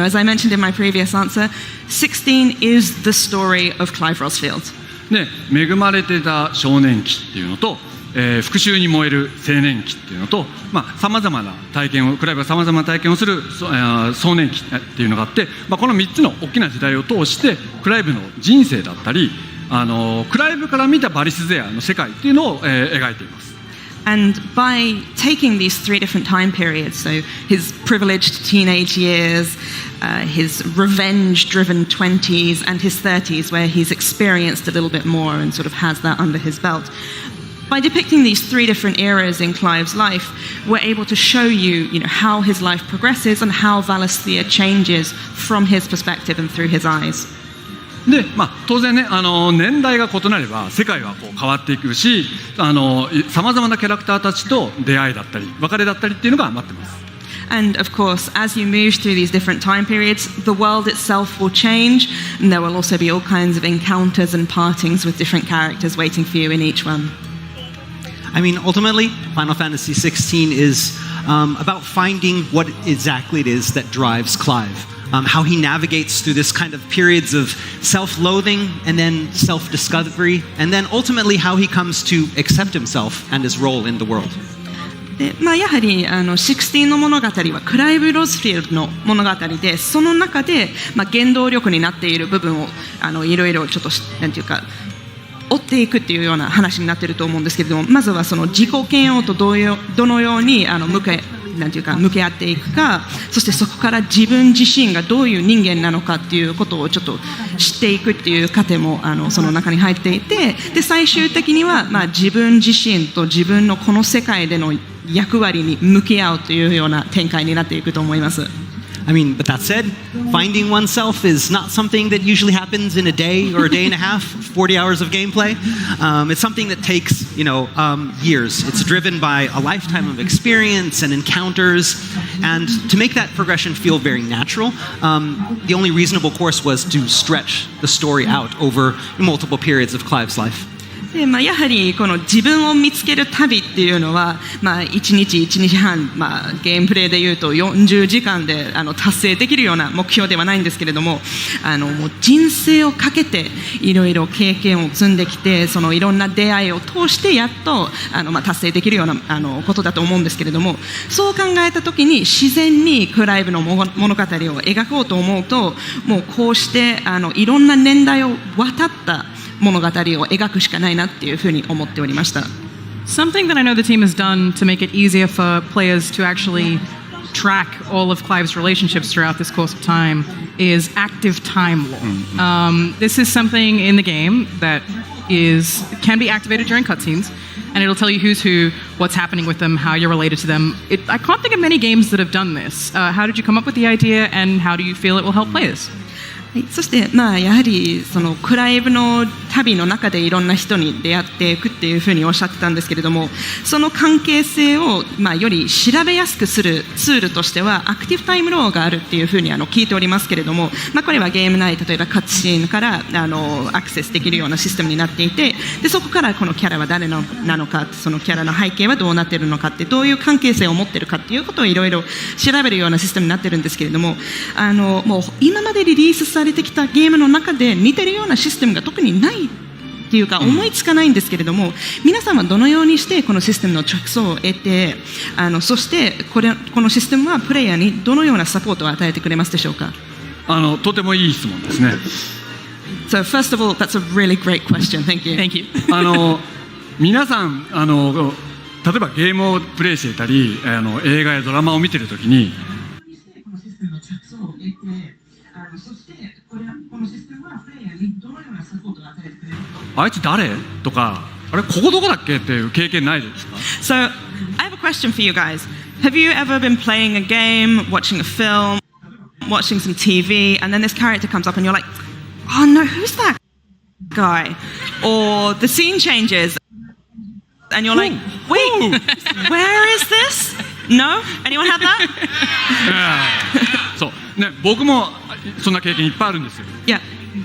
as I mentioned in my previous answer, 16 is the story of Clive Rosfield. で、恵まれてた少年期っていうのと、復讐に燃える青年期っていうのと、さまざまな体験を、クライブがさまざまな体験をする壮年期っていうのがあって、この3つの大きな時代を通して、クライブの人生だったり、クライブから見たバリスゼアの世界っていうのを、描いています。And by taking these 3 different time periods, so his privileged teenage years, his revenge-driven 20s, and his 30s, where he's experienced a little bit more and sort of has that under his belt. By depicting these 3 different eras in Clive's life, we're able to show you, how his life progresses and how Valisthea changes from his perspective and through his eyes. で当然ね、年代が異なれば世界は変わっていくし、さまざまなキャラクターたちと出会いだったり別れだったりっていうのが待ってます。And of course, as you move through these different time periods, the world itself will change, and there will also be all kinds of encounters and partings with different characters waiting for you in each one. I mean, ultimately, Final Fantasy XVI is about finding what exactly it is that drives Clive. How he navigates through this kind of periods of self-loathing and then self-discovery, and then ultimately how he comes to accept himself and his role in the world. でやはり16の物語はクライブ・ロズフィールドの物語で、その中で、原動力になっている部分をいろいろちょっとなんていうか追っていくっていうような話になっていると思うんですけれども、まずはその自己嫌悪とどのように向き合っていくか、そしてそこから自分自身がどういう人間なのかっていうことをちょっと知っていくっていう過程もその中に入っていて、で最終的には自分自身と自分のこの世界での役割に向き合うというような展開になっていくと思います。I mean, but that said, finding oneself is not something that usually happens in a day or a day and a half, 40 hours of gameplay. It's something that takes, years. It's driven by a lifetime of experience and encounters. And to make that progression feel very natural, the only reasonable course was to stretch the story out over multiple periods of Clive's life. でやはりこの自分を見つける旅っていうのは、1日1日半、ゲームプレイでいうと40時間で達成できるような目標ではないんですけれども、もう人生をかけていろいろ経験を積んできて、そのいろんな出会いを通してやっと達成できるようなことだと思うんですけれども、そう考えた時に自然にクライブの物語を描こうと思うと、もうこうしていろんな年代を渡った物語を描くしかないなっていうふうに思っておりました。Something that I know the team has done to make it easier for players to actually track all of Clive's relationships throughout this course of time is active time lore. This is something in the game that can be activated during cutscenes, and it'll tell you who's who, what's happening with them, how you're related to them. I can't think of many games that have done this. How did you come up with the idea, and how do you feel it will help players? そしてやはりそのクライブの旅の中でいろんな人に出会っていくっていうふうにおっしゃってたんですけれども、その関係性をより調べやすくするツールとしてはアクティブタイムローがあるっていうふうに聞いておりますけれども、これはゲーム内例えばカットシーンからアクセスできるようなシステムになっていて、でそこからこのキャラは誰なのか、そのキャラの背景はどうなっているのかって、どういう関係性を持っているかっていうことをいろいろ調べるようなシステムになってるんですけれども、もう今までリリースされてきたゲームの中で似てるようなシステムが特にないっていうか思いつかないんですけれども、皆さんはどのようにしてこのシステムの着想を得て、そしてこのシステムはプレイヤーにどのようなサポートを与えてくれますでしょうか。とてもいい質問ですね。So first of all, that's a really great question. Thank you. Thank you. 皆さん例えばゲームをプレイしていたり映画やドラマを見ているときにあいつ誰とかあれここどこだっけっていう経験ないですか？ So I have a question for you guys. Have you ever been playing a game, watching a film, watching some TV, and then this character comes up and you're like, oh no, who's that guy? Or the scene changes and you're like, wait, where is this? No? Anyone had that? そうね、僕もそんな経験いっぱいあるんですよ。Yeah,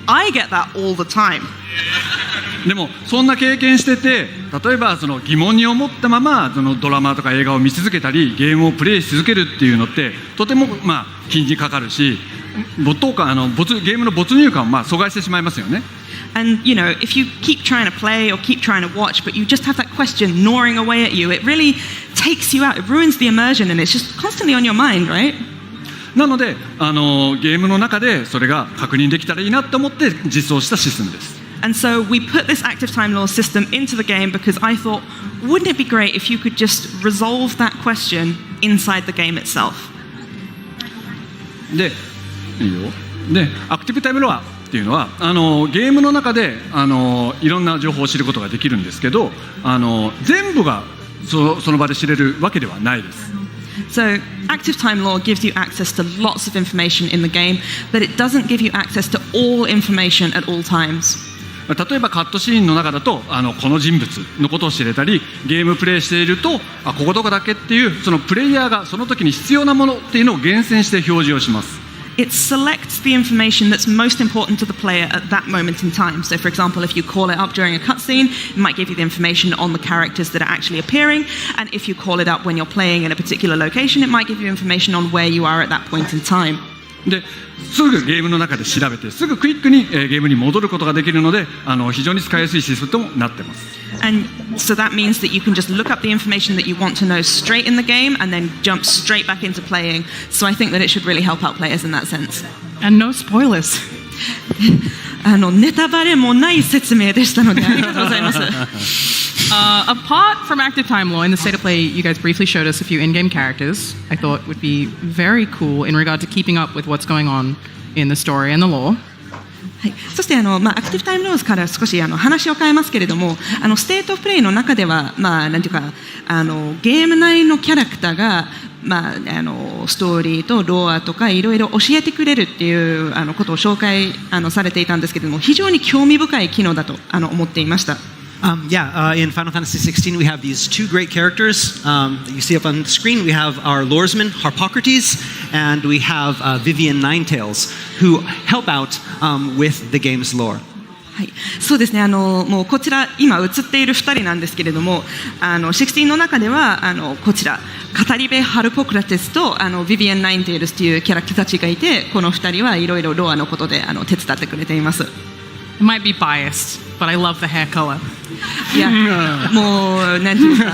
I get that all the time. でもそんな経験してて、例えばその疑問に思ったままそのドラマとか映画を見続けたりゲームをプレイし続けるっていうのってとても金にかかるし、ゲームの没入感を阻害してしまいますよね。And you know, if you keep trying to play or keep trying to watch, but you just have that question gnawing away at you, it really takes you out. It ruins the immersion, and it's just constantly on your mind, right? なのでゲームの中でそれが確認できたらいいなと思って実装したシステムです。And so we put this active time law system into the game because I thought, wouldn't it be great if you could just resolve that question inside the game itself? で、アクティブタイムロアっていうのはゲームの中でいろんな情報を知ることができるんですけど、全部がその場で知れるわけではないです。So active time law gives you access to lots of information in the game, but it doesn't give you access to all information at all times. 例えばカットシーンの中だとこの人物のことを知れたり、ゲームプレイしているとここどこだっけっていうそのプレイヤーがその時に必要なものっていうのを厳選して表示をします。It selects the information that's most important to the player at that moment in time. So for example, if you call it up during a cutscene, it might give you the information on the characters that are actually appearing, and if you call it up when you're playing in a particular location, it might give you information on where you are at that point in time. ですぐゲームの中で調べてすぐクイックにゲームに戻ることができるので非常に使いやすいシステムとなっています。And so that means that you can just look up the information that you want to know straight in the game and then jump straight back into playing. So I think that it should really help out players in that sense. And no spoilers. ネタバレもない説明でしたのでありがとうございます。Apart from active time law, in the state of play, you guys briefly showed us a few in-game characters I thought would be very cool in regard to keeping up with what's going on in the story and the lore. はい、そしてアクティブタイムローズから少し話を変えますけれども、ステートオフプレイの中では、なんていうかゲーム内のキャラクターが、ストーリーとロアとかいろいろ教えてくれるっていうことを紹介されていたんですけれども、非常に興味深い機能だと思っていました。In Final Fantasy 16, we have these two great characters that you see up on the screen. We have our Loresman, Harpocrates, and we have Vivian Ninetails, who help out with the game's lore. はい、そうですね。もうこちら今映っている2人なんですけれども、16の中ではこちら語り部ハルポクラテスとビビアン・ナインテールスというキャラクターたちがいて、この2人はいろいろロアのことで手伝ってくれています。It might be biased, but I love the hair color. いや、もうなんていうか、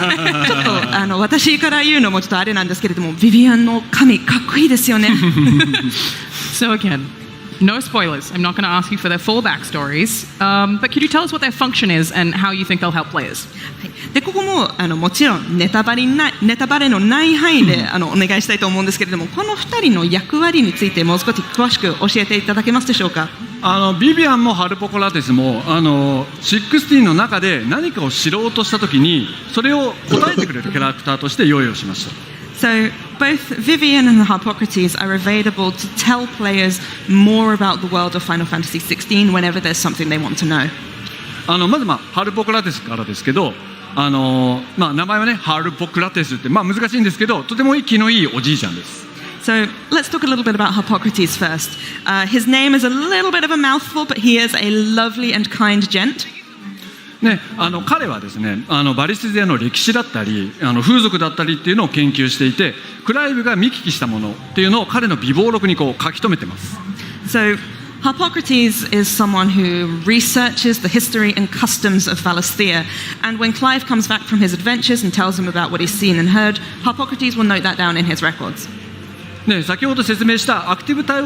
ちょっと私から言うのもちょっとあれなんですけれども、ビビアンの髪かっこいいですよね。So again, no spoilers. I'm not going to ask you for their full backstories, but could you tell us what their function is and how you think they'll help players? でここももちろんネタバレのない範囲でお願いしたいと思うんですけれども、この2人の役割についてもう少し詳しく教えていただけますでしょうか。ビビアンもハルポコラテスも16の中で何かを知ろうとしたときにそれを答えてくれるキャラクターとして用意をしました。So both Vivian and Harpocrates are available to tell players more about the world of Final Fantasy 16 whenever there's something they want to know. まずハルポクラテスからですけど、名前はねハルポクラテスって難しいんですけど、とても気のいいおじいちゃんです。So let's talk a little bit about Harpocrates first. His name is a little bit of a mouthful, but he is a lovely and kind gent. ね、彼はですねバリスデアの歴史だったり風俗だったりっていうのを研究していて、クライブが見聞きしたものっていうのを彼の備忘録に書き留めてます。So Harpocrates is someone who researches the history and customs of Valisthea, and when Clive comes back from his adventures and tells him about what he's seen and heard, Harpocrates will note that down in his records. ね、先ほど説明したアクティブタイ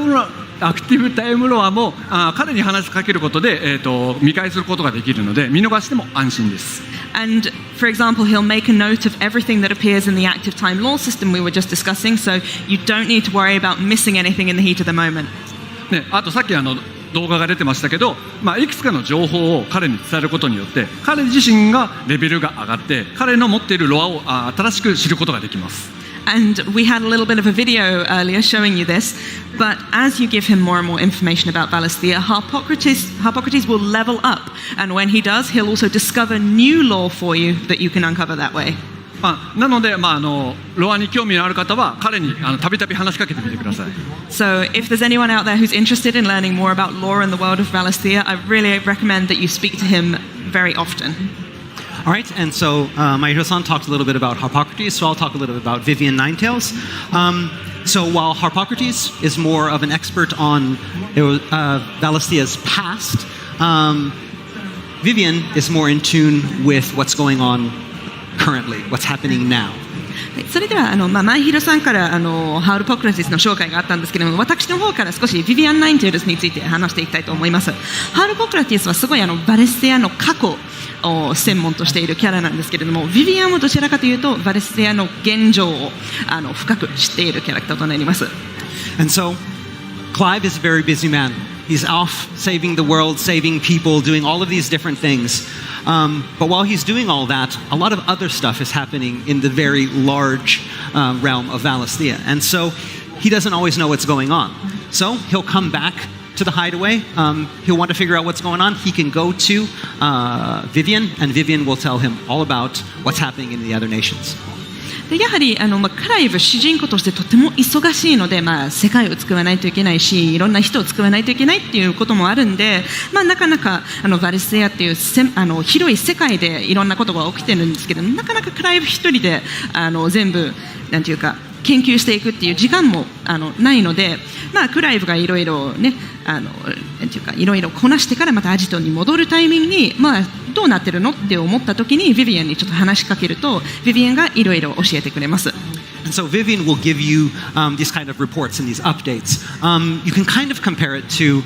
ムロアも彼に話しかけることで、見返することができるので見逃しても安心です。And for example, he'll make a note of everything that appears in the active time law system we were just discussing, so you don't need to worry about missing anything in the heat of the moment. ね、あとさっき動画が出てましたけど、いくつかの情報を彼に伝えることによって彼自身がレベルが上がって彼の持っているロアを新しく知ることができます。And we had a little bit of a video earlier showing you this, but as you give him more and more information about Valisthea, Harpocrates will level up, and when he does, he'll also discover new lore for you that you can uncover that way. なので、ロアに興味のある方は彼にたびたび話しかけてみてください。So if there's anyone out there who's interested in learning more about lore in the world of Valisthea, I really recommend that you speak to him very often. All right, and so Mayuro-san talked a little bit about Harpocrates, so I'll talk a little bit about Vivian Ninetails. So while Harpocrates is more of an expert on Valisthea's past, Vivian is more in tune with what's going on currently, what's happening now. それでは前広さんからハルポクラティスの紹介があったんですけれども、私の方から少しビビアン・ナインテールズについて話していきたいと思います。ハルポクラティスはすごいバレステアの過去を専門としているキャラなんですけれども、ビビアンはどちらかというとバレステアの現状を深く知っているキャラクターとなります。And so Clive is a very busy man. He's off saving the world, saving people, doing all of these different things. But while he's doing all that, a lot of other stuff is happening in the very large realm of Valisthea. And so he doesn't always know what's going on. So he'll come back to the hideaway. He'll want to figure out what's going on. He can go to Vivian, and Vivian will tell him all about what's happening in the other nations. でやはりクライブ主人公としてとても忙しいので、世界を救わないといけないし、いろんな人を救わないといけないっていうこともあるんで、なかなかバレステアっていう広い世界でいろんなことが起きてるんですけど、なかなかクライブ一人で全部なんていうか研究していくっていう時間もないので、クライブがいろいろねなんていうかいろいろこなしてからまたアジトに戻るタイミングにどうなってるのって思った時にビビアンにちょっと話しかけるとビビアンがいろいろ教えてくれます。And so Vivian will give you these kind of reports and these updates. You can kind of compare it to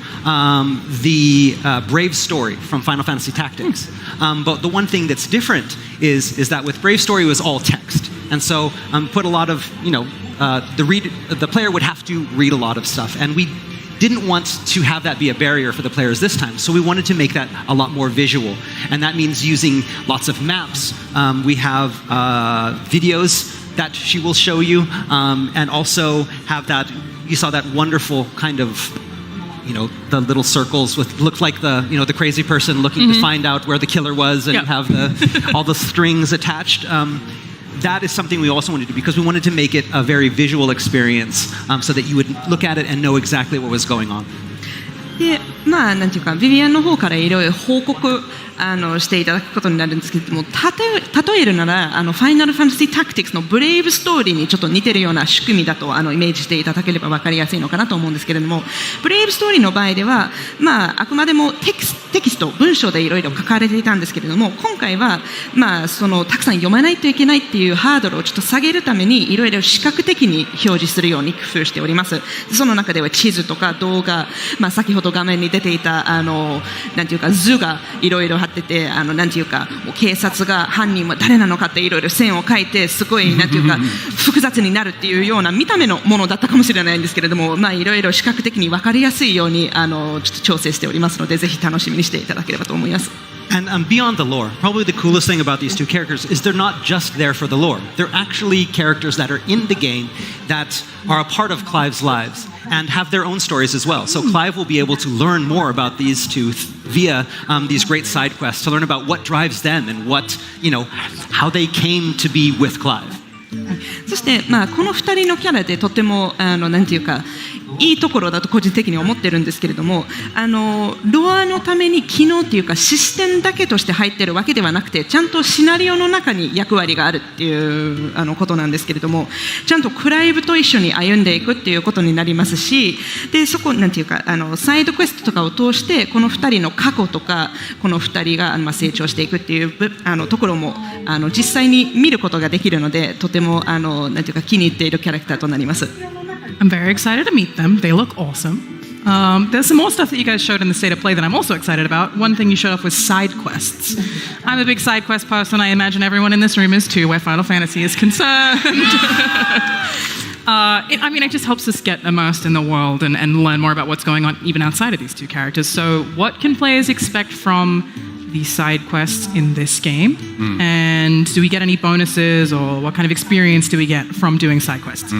the Brave story from Final Fantasy Tactics. But the one thing that's different is that with Brave story it was all text. And so put a lot of, the player would have to read a lot of stuff. And we didn't want to have that be a barrier for the players this time. So we wanted to make that a lot more visual. And that means using lots of maps. We have videos that she will show you, and also have that, you saw that wonderful kind of, the little circles with, looked like the crazy person looking to find out where the killer was, and you have all the strings attached. That is something we also wanted to do because we wanted to make it a very visual experience, so that you would look at it and know exactly what was going on. でなんていうかビビアンの方からいろいろ報告していただくことになるんですけれども、例えるならファイナルファンタジータクティクスのブレイブストーリーにちょっと似てるような仕組みだとイメージしていただければ分かりやすいのかなと思うんですけれども、ブレイブストーリーの場合ではあくまでもテキスト文章でいろいろ書かれていたんですけれども、今回はたくさん読まないといけないっていうハードルをちょっと下げるためにいろいろ視覚的に表示するように工夫しております。その中では地図とか動画、先ほど画面に出ていたなんていうか図がいろいろ貼ってて、なんていうかもう警察が犯人は誰なのかっていろいろ線を書いてすごいなんていうか複雑になるっていうような見た目のものだったかもしれないんですけれども、いろいろ視覚的に分かりやすいようにちょっと調整しておりますので、ぜひ楽しみにしていただければと思います。And beyond the lore, probably the coolest thing about these two characters is they're not just there for the lore. They're actually characters that are in the game that are a part of Clive's lives and have their own stories as well. So Clive will be able to learn more about these two via these great side quests, to learn about what drives them and what, how they came to be with Clive. そしてこの2人のキャラでとてもなんていうかいいところだと個人的に思ってるんですけれども、ロアのために機能っていうかシステムだけとして入ってるわけではなくて、ちゃんとシナリオの中に役割があるっていうことなんですけれども、ちゃんとクライブと一緒に歩んでいくっていうことになりますし、でそこなんていうかサイドクエストとかを通してこの2人の過去とかこの2人が成長していくっていうところも実際に見ることができるので、とてもなんていうか気に入っているキャラクターとなります。I'm very excited to meet them. They look awesome. There's some more stuff that you guys showed in the state of play that I'm also excited about. One thing you showed off was side quests. I'm a big side quest person. I imagine everyone in this room is too, where Final Fantasy is concerned. It just helps us get immersed in the world and learn more about what's going on even outside of these two characters. So what can players expect from the side quests in this game? And do we get any bonuses or what kind of experience do we get from doing side quests?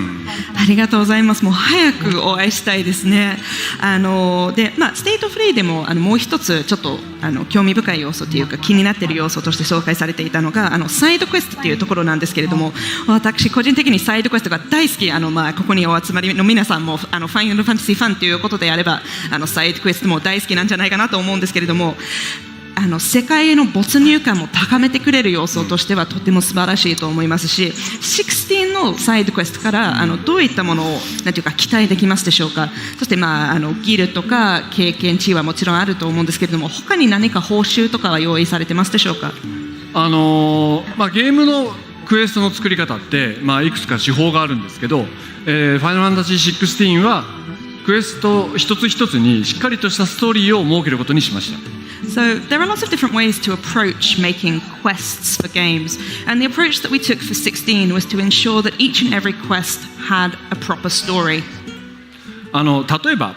ありがとうございます。もう早くお会いしたいですね。ステイトフリーでももう一つちょっと興味深い要素というか気になっている要素として紹介されていたのがサイドクエストというところなんですけれども、私個人的にサイドクエストが大好き。ここにお集まりの皆さんもファイナルファンタジーファンということであればサイドクエストも大好きなんじゃないかなと思うんですけれども、世界への没入感も高めてくれる要素としてはとても素晴らしいと思いますし、16のサイドクエストからどういったものをなんていうか期待できますでしょうか。そしてギルとか経験値はもちろんあると思うんですけれども、他に何か報酬とかは用意されてますでしょうか。ゲームのクエストの作り方って、いくつか手法があるんですけど、ファイナルファンタジー16はクエスト一つ一つにしっかりとしたストーリーを設けることにしました。So there are lots of different ways to approach making quests for games, and the approach that we took for 16 was to ensure that each and every quest had a proper story. 例えば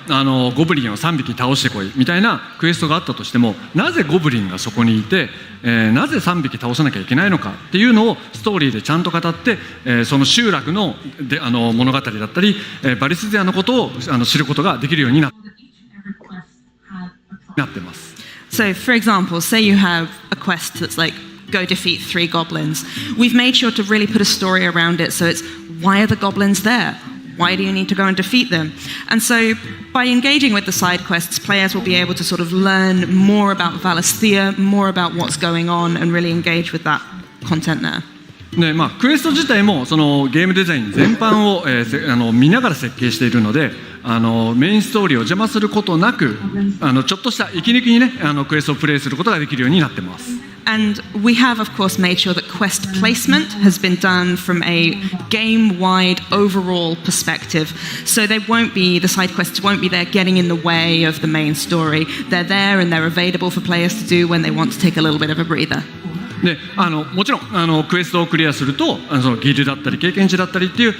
ゴブリンを3匹倒してこいみたいなクエストがあったとしても、なぜゴブリンがそこにいて、なぜ3匹倒さなきゃいけないのかっていうのをストーリーでちゃんと語って、その集落の物語だったり、バリスゼアのことを知ることができるようになってます。So, for example, say you have a quest that's like, go defeat 3 goblins. We've made sure to really put a story around it, so it's, why are the goblins there? Why do you need to go and defeat them? And so, by engaging with the side quests, players will be able to sort of learn more about Valisthea, more about what's going on, and really engage with that content there. クエスト自体もそのゲームデザイン全般を、見ながら設計しているので、メインストーリーを邪魔することなく、ちょっとした息抜きにねクエストをプレイすることができるようになってます。And we have, of course, made sure that quest placement has been done from a game-wide overall perspective. So the side quests won't be there getting in the way of the main story. They're there and they're available for players to do when they want to take a little bit of a breather. でもちろんクエストをクリアするとそのギルだったり経験値だったりっていう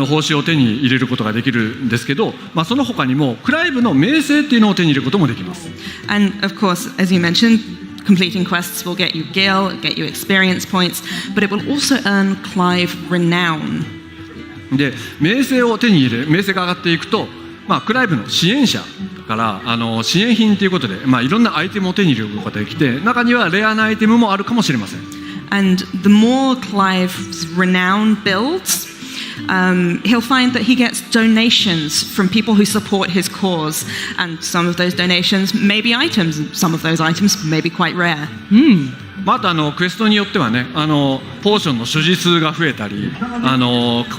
報酬を手に入れることができるんですけど、その他にもクライブの名声っていうのを手に入れることもできます。And of course, as you mentioned, completing quests will get you gil, get you experience points, but it will also earn Clive renown. で名声を手に入れ名声が上がっていくと、クライブの支援者から支援品ということで、いろんなアイテムを手に入れることができて、中にはレアなアイテムもあるかもしれません。And the more Clive's renown builds, he'll find that he gets donations from people who support his cause, and some of those donations may be items, and some of those items may be quite rare. あとクエストによってはねポーションの所持数が増えたり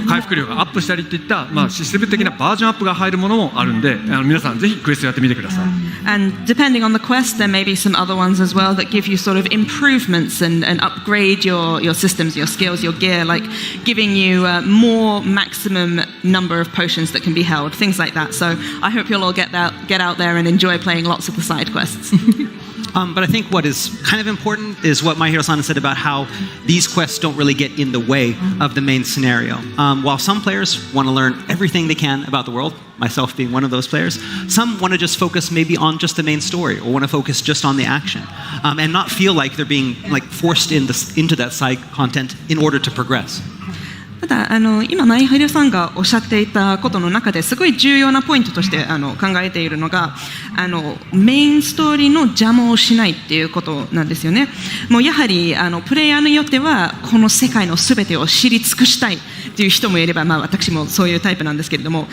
回復量がアップしたりっていった、システム的なバージョンアップが入るものもあるんで、皆さんぜひクエストやってみてください。And depending on the quest, there may be some other ones as well that give you sort of improvements and upgrade your systems, your skills, your gear, like giving you more maximum number of potions that can be held, things like that. So I hope you'll all get out there and enjoy playing lots of the side quests. But I think what is kind of important is what My Hero-san said about how these quests don't really get in the way of the main scenario. While some players want to learn everything they can about the world, myself being one of those players, some want to just focus maybe on just the main story or want to focus just on the action and not feel like they're being forced into that side content in order to progress. ただ今前原さんがおっしゃっていたことの中ですごい重要なポイントとして考えているのがメインストーリーの邪魔をしないっていうことなんですよね。もうやはりプレイヤーによってはこの世界のすべてを知り尽くしたいっていう人もいれば、私もそういうタイプなんですけれども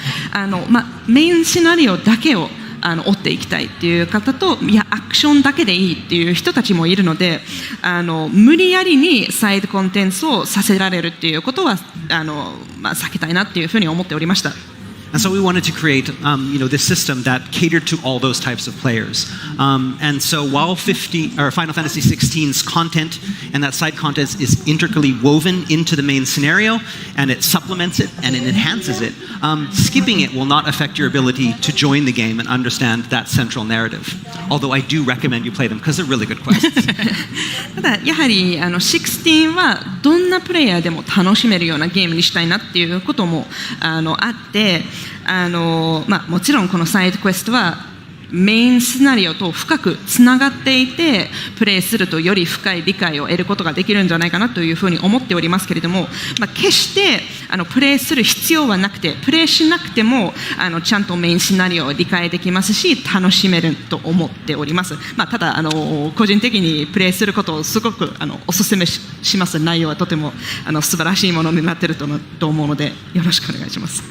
メインシナリオだけを追っていきたいっていう方と、いやアクションだけでいいっていう人たちもいるので無理やりにサイドコンテンツをさせられるっていうことは避けたいなっていうふうに思っておりました。And so we wanted to create, this system that catered to all those types of players. And so while Final Fantasy XVI's content and that side content is intricately woven into the main scenario, and it supplements it and it enhances it, skipping it will not affect your ability to join the game and understand that central narrative. Although I do recommend you play them because they're really good quests. ただやはり16はどんなプレイヤーでも楽しめるようなゲームにしたいなっていうこともあってもちろんこのサイドクエストはメインシナリオと深くつながっていてプレイするとより深い理解を得ることができるんじゃないかなというふうに思っておりますけれども、決してプレイする必要はなくてプレイしなくてもちゃんとメインシナリオを理解できますし楽しめると思っております。ただ個人的にプレイすることをすごくお勧めします。内容はとても素晴らしいものになっていると思うのでよろしくお願いします。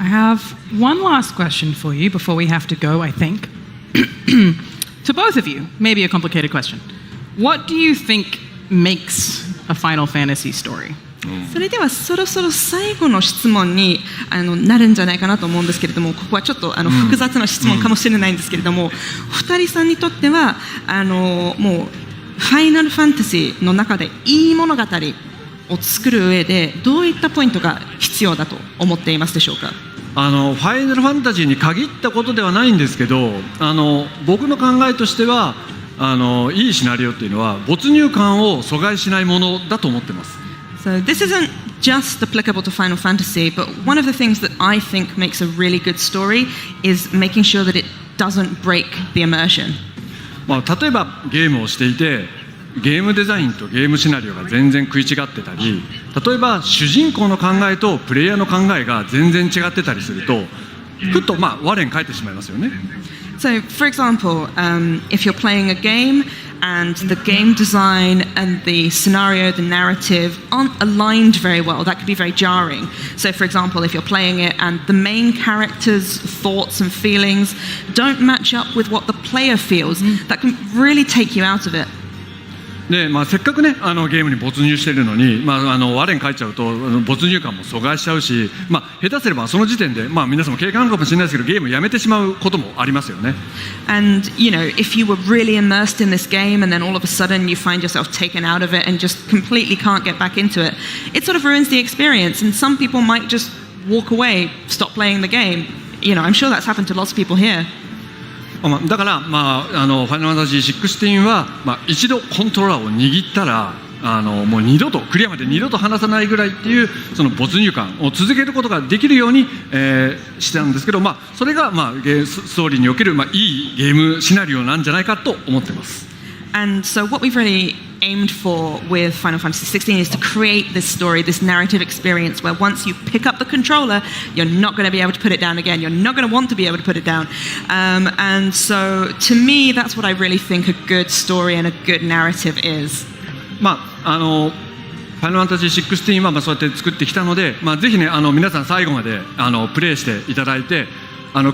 I have one last question for you before we have to go, I think. To both of you, maybe a complicated question. What do you think makes a Final Fantasy story? それではそろそろ最後の質問になるんじゃないかなと思うんですけれども、ここはちょっと複雑な質問かもしれないんですけれども、2人さんにとってはもうファイナルファンタジーの中でいい物語を作る上でどういったポイントが必要だと思っていますでしょうか。ファイナルファンタジーに限ったことではないんですけど僕の考えとしてはいいシナリオっていうのは没入感を阻害しないものだと思ってます。So this isn't just applicable to Final Fantasy, but one of the things that I think makes a really good story is making sure that it doesn't break the immersion. 例えばゲームをしていてゲームデザインとゲームシナリオが全然食い違ってたり、例えば主人公の考えとプレイヤーの考えが全然違ってたりするとふっと我に返ってしまいますよね。So, for example, if you're playing a game and the game design and the scenario, the narrative aren't aligned very well, that could be very jarring. So, for example, if you're playing it and the main character's thoughts and feelings don't match up with what the player feels, that can really take you out of it. でせっかくねゲームに没入してるのに、我に返っちゃうと没入感も阻害しちゃうし、下手すればその時点で、皆さんも経験あるかもしれないですけどゲームをやめてしまうこともありますよね。And if you were really immersed in this game and then all of a sudden you find yourself taken out of it and just completely can't get back into it, it sort of ruins the experience. And some people might just walk away, stop playing the game. I'm sure that's happened to lots of people here. だから、ファイナルファンタジー16は、一度コントローラーを握ったらもう二度とクリアまで二度と離さないぐらいっていうその没入感を続けることができるように、してたんですけど、それが、ストーリーにおける、いいゲームシナリオなんじゃないかと思ってます。And so what we've really aimed for with Final Fantasy XVI is to create this story, this narrative experience where once you pick up the controller, you're not going to be able to put it down again. You're not going to want to be able to put it down. And so to me, that's what I really think a good story and a good narrative is. ファイナルファンタジー16はそうやって作ってきたので、ぜひね皆さん最後までプレイしていただいて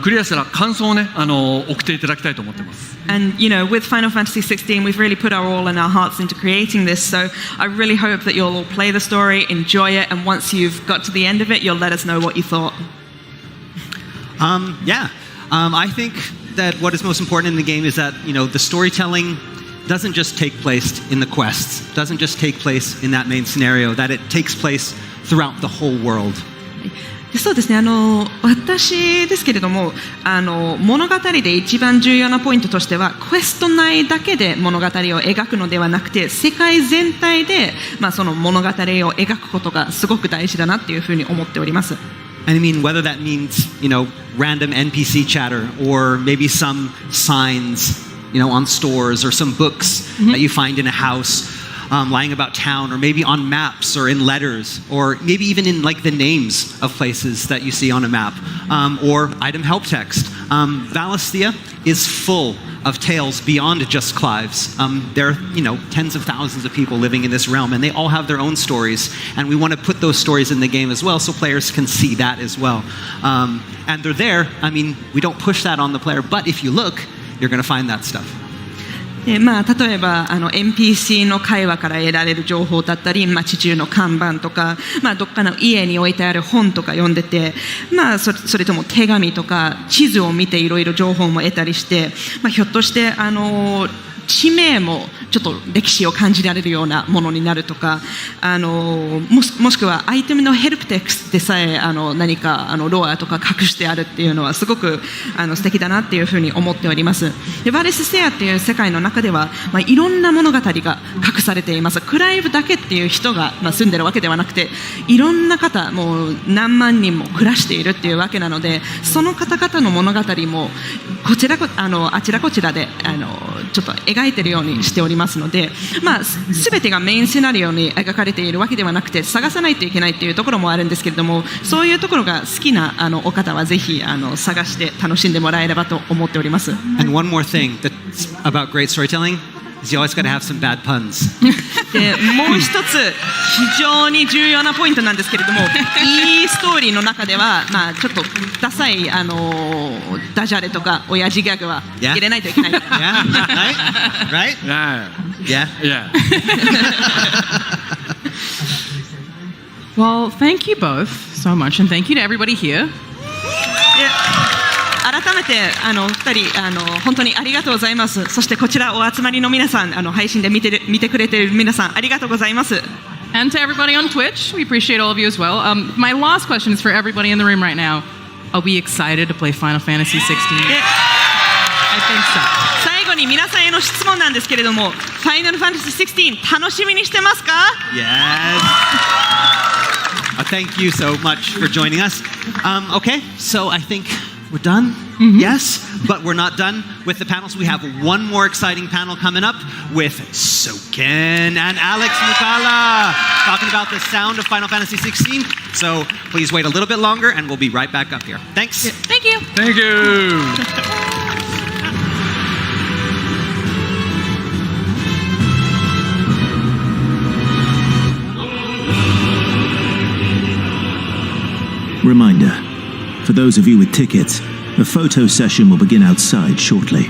クリアしたら感想をね送っていただきたいと思ってます。And with Final Fantasy XVI, we've really put our all and our hearts into creating this. So I really hope that you'll all play the story, enjoy it, and once you've got to the end of it, you'll let us know what you thought. I think that what is most important in the game is that the storytelling doesn't just take place in the quests, doesn't just take place in that main scenario, that it takes place throughout the whole world. そうですね、私ですけれども物語で一番重要なポイントとしてはクエスト内だけで物語を描くのではなくて世界全体で、その物語を描くことがすごく大事だなっていうふうに思っております。I mean, whether that means, random NPC chatter or maybe some signs, on stores or some books that you find in a house. lying about town, or maybe on maps or in letters, or maybe even in like the names of places that you see on a map, or item help text. Valisthea is full of tales beyond just Clive's. There are, tens of thousands of people living in this realm, and they all have their own stories, and we want to put those stories in the game as well so players can see that as well. And they're there. I mean, we don't push that on the player, but if you look, you're going to find that stuff. で例えばNPC の会話から得られる情報だったり、街中の看板とか、どっかの家に置いてある本とか読んでて、それとも手紙とか地図を見ていろいろ情報も得たりして、ひょっとして地名もちょっと歴史を感じられるようなものになるとか、もしくはアイテムのヘルプテクストでさえ何かロアとか隠してあるっていうのはすごく素敵だなっていうふうに思っております。でバレステアっていう世界の中では、いろんな物語が隠されています。クライブだけっていう人が、住んでるわけではなくて、いろんな方もう何万人も暮らしているっていうわけなので、その方々の物語もあちらこちらでちょっと描いているようにしておりますので、全てがメインシナリオに描かれているわけではなくて、探さないといけないっていうところもあるんですけれども、そういうところが好きなお方はぜひ探して楽しんでもらえればと思っております。And one more thing that's about great storytelling is you always got to have some bad puns. でもう一つ非常に重要なポイントなんですけれども、いいストーリーの中では、ちょっとダサいダジャレとか親父ギャグは入れないといけない。Yeah, right? Yeah. Well, thank you both so much, and thank you to everybody here. 改めて2人本当にありがとうございます。そしてこちらお集まりの皆さん、配信で見てくれている皆さん、ありがとうございます。And to everybody on Twitch, we appreciate all of you as well. My last question is for everybody in the room right now. Are we excited to play Final Fantasy 16? I think so. 最後に皆さんへの質問なんですけれども、Final Fantasy 16楽しみにしてますか？ Yes. Thank you so much for joining us. Okay, so I think we're done. Yes, but we're not done with the panels. We have one more exciting panel coming up with Soken and Alex Mukala talking about the sound of Final Fantasy 16. So please wait a little bit longer and we'll be right back up here. Thanks. Thank you. Thank you. Reminder, for those of you with tickets, a photo session will begin outside shortly.